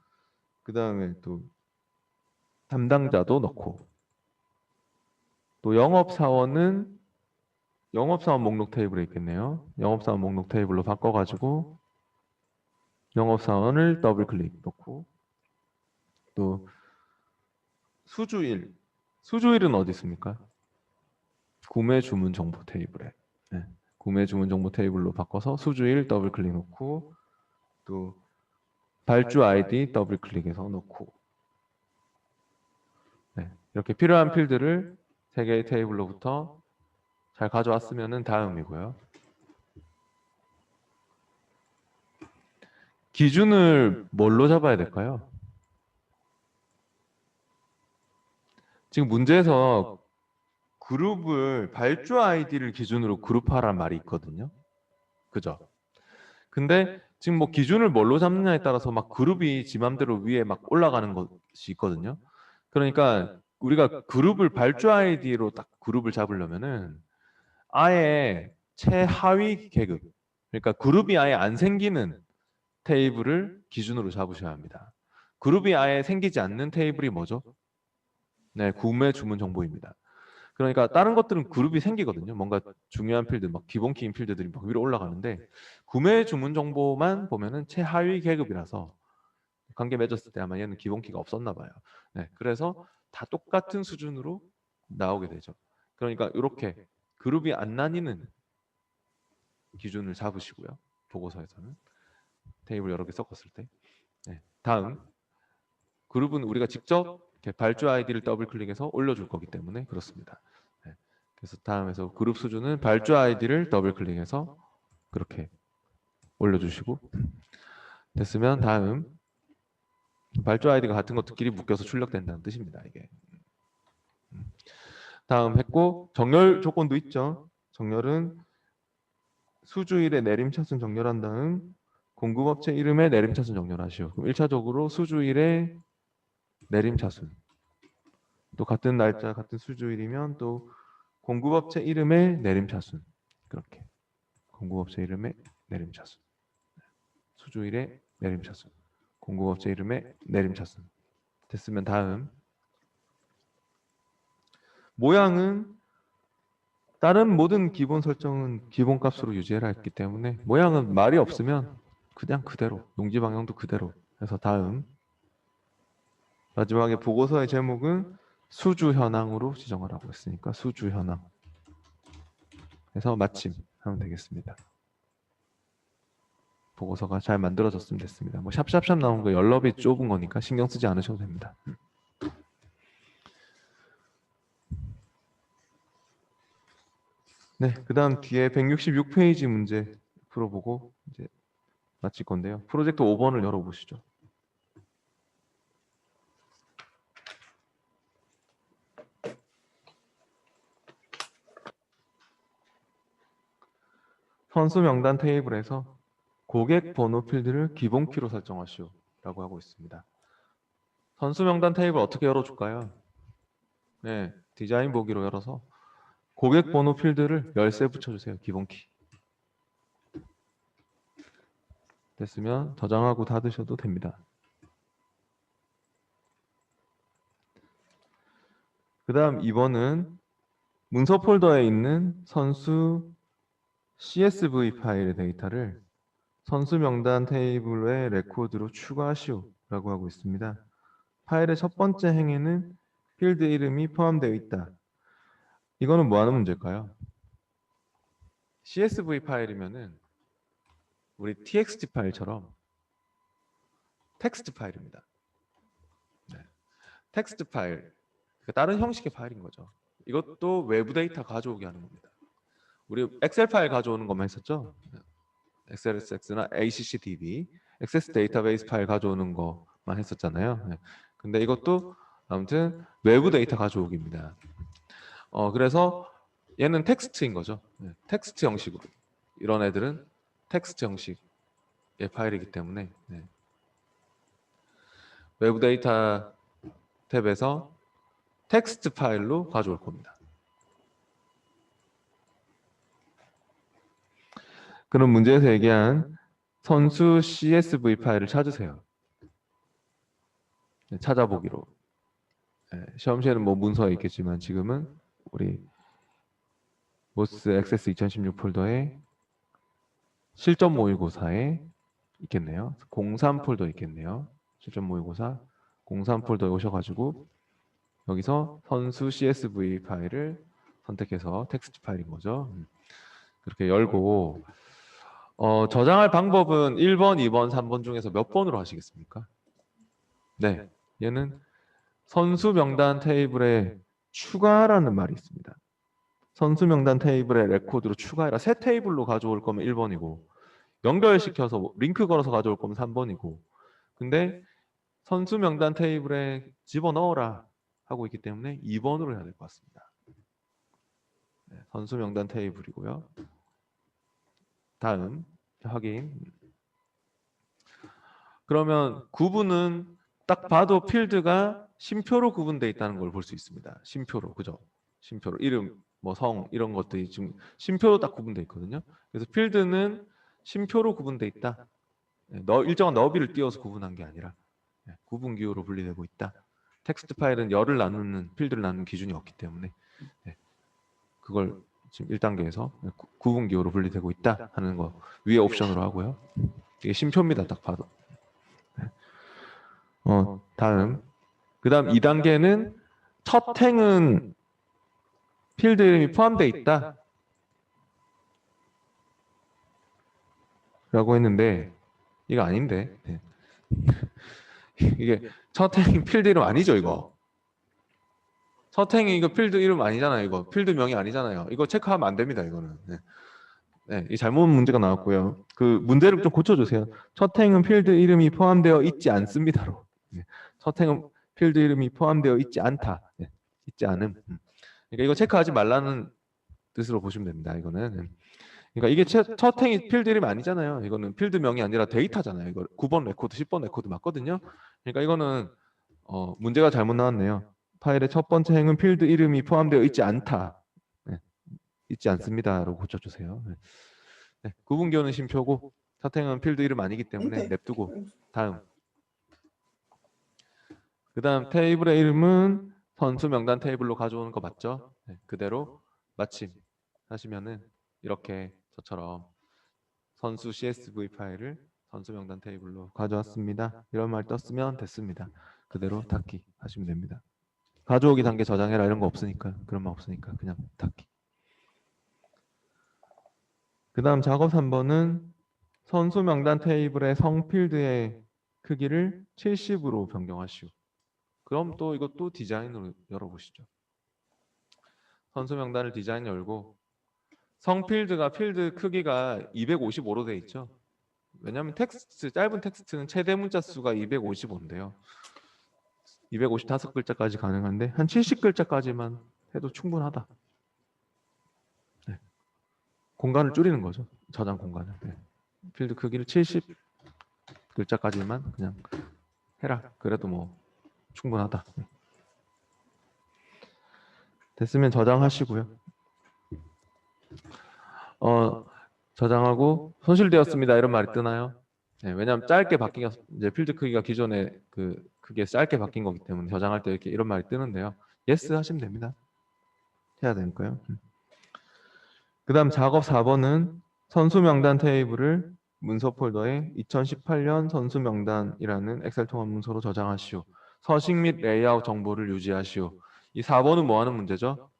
그 다음에 또 담당자도 넣고, 또 영업사원은 영업사원 목록 테이블에 있겠네요. 영업사원 목록 테이블로 바꿔가지고 영업사원을 더블 클릭 넣고, 또 수주일, 수주일은 어디 있습니까? 구매 주문 정보 테이블에. 네. 구매 주문 정보 테이블로 바꿔서 수주일 더블 클릭 넣고, 또 발주 아이디 더블 클릭해서 넣고, 네. 이렇게 필요한 필드를 3개의 테이블로부터 잘 가져왔으면은 다음이고요. 기준을 뭘로 잡아야 될까요? 지금 문제에서 그룹을 발주 아이디를 기준으로 그룹하라는 말이 있거든요. 그죠? 근데 지금 뭐 기준을 뭘로 잡느냐에 따라서 막 그룹이 지 맘대로 위에 막 올라가는 것이 있거든요. 그러니까 우리가 그룹을 발주 아이디로 딱 그룹을 잡으려면은 아예 최하위 계급, 그러니까 그룹이 아예 안 생기는 테이블을 기준으로 잡으셔야 합니다. 그룹이 아예 생기지 않는 테이블이 뭐죠? 네, 구매 주문 정보입니다. 그러니까 다른 것들은 그룹이 생기거든요. 뭔가 중요한 필드, 막 기본 키인 필드들이 막 위로 올라가는데, 구매 주문 정보만 보면은 최하위 계급이라서 관계 맺었을 때 아마 얘는 기본 키가 없었나 봐요. 네, 그래서 다 똑같은 수준으로 나오게 되죠. 그러니까 이렇게 그룹이 안 나뉘는 기준을 잡으시고요. 보고서에서는 테이블 여러 개 섞었을 때. 네, 다음 그룹은 우리가 직접 이렇게 발주 아이디를 더블 클릭해서 올려줄 거기 때문에 그렇습니다. 네, 그래서 다음에서 그룹 수준은 발주 아이디를 더블 클릭해서 그렇게 올려주시고, 됐으면 다음 발주 아이디가 같은 것들끼리 묶여서 출력된다는 뜻입니다. 이게. 다음 했고, 정렬 조건도 있죠. 정렬은 수주일에 내림차순 정렬한 다음 공급업체 이름에 내림차순 정렬하시오. 그럼 1차적으로 수주일에 내림차순. 또 같은 날짜 같은 수주일이면 또 공급업체 이름에 내림차순. 그렇게 공급업체 이름에 내림차순. 수주일에 내림차순. 공급업체 이름에 내림차순. 됐으면 다음 모양은 다른 모든 기본 설정은 기본값으로 유지해라 했기 때문에 모양은 말이 없으면 그냥 그대로 용지 방향도 그대로 해서 다음 마지막에 보고서의 제목은 수주 현황으로 지정하라고 했으니까 수주 현황 해서 마침 하면 되겠습니다. 보고서가 잘 만들어졌으면 됐습니다. 뭐 샵샵샵 나온 거 열럽이 좁은 거니까 신경 쓰지 않으셔도 됩니다. 네, 그다음 뒤에 166페이지 문제 풀어보고 이제 마칠 건데요. 프로젝트 5번을 열어보시죠. 선수 명단 테이블에서 고객 번호 필드를 기본 키로 설정하시오 라고 하고 있습니다. 선수 명단 테이블 어떻게 열어줄까요? 네, 디자인 보기로 열어서 고객 번호 필드를 열쇠 붙여주세요. 기본 키. 됐으면 저장하고 닫으셔도 됩니다. 그 다음 2번은 문서 폴더에 있는 선수 CSV 파일의 데이터를 선수 명단 테이블의 레코드로 추가하시오 라고 하고 있습니다. 파일의 첫 번째 행에는 필드 이름이 포함되어 있다. 이거는 뭐 하는 문제일까요? CSV 파일이면은 우리 TXT 파일처럼 텍스트 파일입니다. 네. 텍스트 파일, 그러니까 다른 형식의 파일인 거죠. 이것도 외부 데이터 가져오게 하는 겁니다. 우리 엑셀 파일 가져오는 것만 했었죠. XLSX나 ACCDB, 액세스 데이터베이스 파일 가져오는 것만 했었잖아요. 네. 근데 이것도 아무튼 외부 데이터 가져오기입니다. 그래서 얘는 텍스트인 거죠. 네. 텍스트 형식으로. 이런 애들은 텍스트 형식의 파일이기 때문에 네. 외부 데이터 탭에서 텍스트 파일로 가져올 겁니다. 그럼 문제에서 얘기한 선수 CSV 파일을 찾으세요. 네, 찾아보기로. 네, 시험시에는 뭐 문서에 있겠지만 지금은 우리 모스 액세스 2016 폴더에 실전 모의고사에 있겠네요. 03 폴더 있겠네요. 실전 모의고사 03 폴더에 오셔가지고 여기서 선수 CSV 파일을 선택해서 텍스트 파일인 거죠. 그렇게 열고 저장할 방법은 1번, 2번, 3번 중에서 몇 번으로 하시겠습니까? 네, 얘는 선수 명단 테이블에 추가라는 말이 있습니다. 선수 명단 테이블에 레코드로 추가해라. 새 테이블로 가져올 거면 1번이고 연결시켜서 링크 걸어서 가져올 거면 3번이고 근데 선수 명단 테이블에 집어넣어라 하고 있기 때문에 2번으로 해야 될 것 같습니다. 네, 선수 명단 테이블이고요. 다음 확인. 그러면 구분은 딱 봐도 필드가 쉼표로 구분되어 있다는 걸 볼 수 있습니다. 쉼표로, 그죠? 쉼표로 이름, 뭐 성 이런 것들이 지금 쉼표로 딱 구분되어 있거든요. 그래서 필드는 쉼표로 구분되어 있다. 일정한 너비를 띄워서 구분한 게 아니라 구분 기호로 분리되고 있다. 텍스트 파일은 열을 나누는 필드를 나누는 기준이 없기 때문에 그걸 지금 1단계에서 구분 기호로 분리되고 있다 하는 거 위에 옵션으로 하고요. 이게 쉼표입니다. 딱 봐도. 다음. 그 다음 2단계는 첫 행은 필드 이름이 포함되어 있다 라고 했는데 이거 아닌데 이게 첫 행 필드 이름 아니죠 이거. 첫 행이 이거 필드 이름 아니잖아요. 이거 필드 명이 아니잖아요. 이거 체크하면 안 됩니다. 이거는. 네, 이 잘못 문제가 나왔고요. 그 문제를 좀 고쳐주세요. 첫 행은 필드 이름이 포함되어 있지 않습니다로. 첫 행은 필드 이름이 포함되어 있지 않다. 있지 않음. 그러니까 이거 체크하지 말라는 뜻으로 보시면 됩니다. 이거는 그러니까 이게 첫 행이 필드 이름이 아니잖아요. 이거는 필드명이 아니라 데이터잖아요. 이거 9번 레코드, 10번 레코드 맞거든요. 그러니까 이거는 문제가 잘못 나왔네요. 파일의 첫 번째 행은 필드 이름이 포함되어 있지 않다. 네, 있지 않습니다라고 고쳐주세요. 네. 네, 구분기호는 쉼표고 첫 행은 필드 이름 아니기 때문에 냅두고 다음. 그 다음 테이블의 이름은 선수 명단 테이블로 가져오는 거 맞죠? 네, 그대로 마침 하시면은 이렇게 저처럼 선수 CSV 파일을 선수 명단 테이블로 가져왔습니다. 이런 말 떴으면 됐습니다. 그대로 닫기 하시면 됩니다. 가져오기 단계 저장해라 이런 거 없으니까, 그런 말 없으니까 그냥 닫기. 그 다음 작업 3번은 선수 명단 테이블의 성필드의 크기를 70으로 변경하시오. 그럼 또 이것도 디자인으로 열어보시죠. 선수 명단을 디자인 열고 성필드가 필드 크기가 255로 돼 있죠. 왜냐하면 텍스트, 짧은 텍스트는 최대 문자 수가 255인데요. 255글자까지 가능한데 한 70글자까지만 해도 충분하다. 네. 공간을 줄이는 거죠. 저장 공간을. 네. 필드 크기를 70글자까지만 그냥 해라. 그래도 뭐 충분하다. 네. 됐으면 저장하시고요. 저장하고 손실되었습니다. 이런 말이 뜨나요? 네, 왜냐하면 짧게 바뀐 이제 필드 크기가 기존에 그 크기에 짧게 바뀐 거기 때문에 저장할 때 이렇게 이런 말이 뜨는데요. yes 하시면 됩니다. 해야 되니까요. 그 다음 작업 4번은 선수 명단 테이블을 문서 폴더에 2018년 선수 명단이라는 엑셀 통합 문서로 저장하시오. 서식 및 레이아웃 정보를 유지하시오. 이 4번은 뭐 하는 문제죠?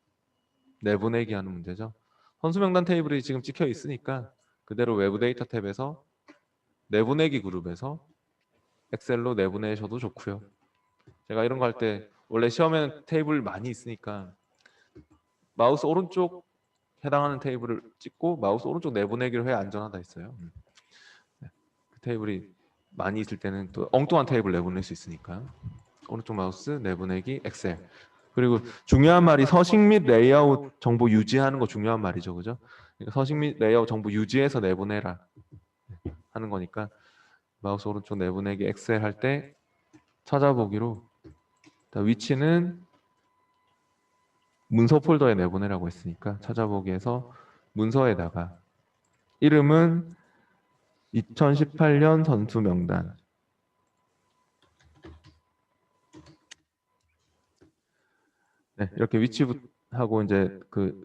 내보내기 하는 문제죠. 선수 명단 테이블이 지금 찍혀 있으니까 그대로 외부 데이터 탭에서 내보내기 그룹에서 엑셀로 내보내셔도 좋고요. 제가 이런 거 할 때 원래 시험에는 테이블 많이 있으니까 마우스 오른쪽 해당하는 테이블을 찍고 마우스 오른쪽 내보내기를 해야 안전하다 했어요. 네. 그 테이블이 많이 있을 때는 또 엉뚱한 테이블 내보낼 수 있으니까 오른쪽 마우스 내보내기 엑셀. 그리고 중요한 말이 서식 및 레이아웃 정보 유지하는 거 중요한 말이죠, 그죠? 그러니까 서식 및 레이아웃 정보 유지해서 내보내라 하는 거니까 마우스 오른쪽 내보내기 엑셀 할 때 찾아보기로 위치는 문서 폴더에 내보내라고 했으니까 찾아보기에서 문서에다가 이름은 2018년 선수 명단. 네, 이렇게 위치하고 이제 그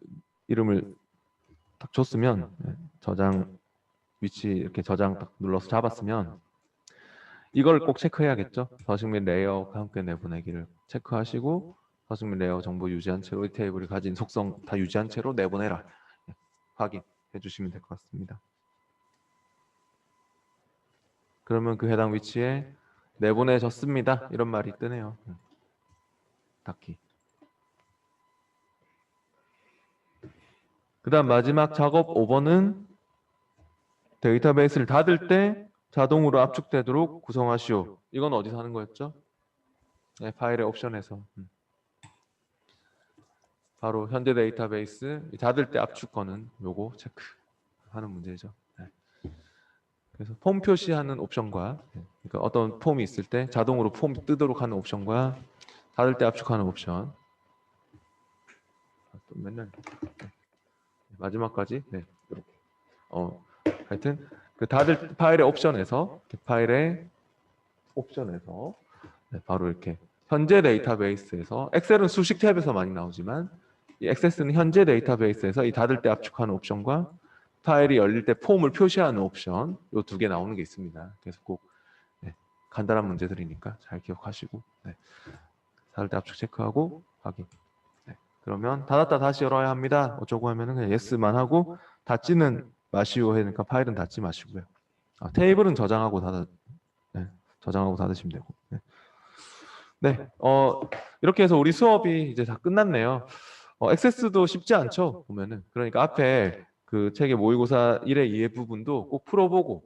이름을 딱 줬으면 저장 위치 이렇게 저장 딱 눌러서 잡았으면 이걸 꼭 체크해야겠죠. 서식 및 레이아웃과 함께 내보내기를 체크하시고 서식 및 레이아웃 정보 유지한 채로 이 테이블이 가진 속성 다 유지한 채로 내보내라. 확인해 주시면 될 것 같습니다. 그러면 그 해당 위치에 내보내졌습니다. 이런 말이 뜨네요. 닫기. 그 다음 마지막 작업 5번은 데이터베이스를 닫을 때 자동으로 압축되도록 구성하시오. 이건 어디서 하는 거였죠? 네, 파일의 옵션에서. 바로 현재 데이터베이스 닫을 때 압축 거는 요거 체크하는 문제죠. 네. 그래서 폼 표시하는 옵션과 그러니까 어떤 폼이 있을 때 자동으로 폼 뜨도록 하는 옵션과 닫을 때 압축하는 옵션. 또 맨날 마지막까지 네 이렇게 하여튼 그 닫을 파일의 옵션에서 네, 바로 이렇게 현재 데이터베이스에서 엑셀은 수식 탭에서 많이 나오지만 이 액세스는 현재 데이터베이스에서 이 닫을 때 압축하는 옵션과 파일이 열릴 때 폼을 표시하는 옵션 요 두 개 나오는 게 있습니다. 그래서 꼭 네, 간단한 문제들이니까 잘 기억하시고 네. 닫을 때 압축 체크하고 확인. 네. 그러면 닫았다 다시 열어야 합니다. 어쩌고 하면은 그냥 yes만 하고 닫지는 마시오 하니까 파일은 닫지 마시고요. 테이블은 저장하고 저장하고 닫으시면 되고. 네. 네, 이렇게 해서 우리 수업이 이제 다 끝났네요. 액세스도 쉽지 않죠, 보면은. 그러니까 앞에 그 책의 모의고사 1회, 2회 부분도 꼭 풀어보고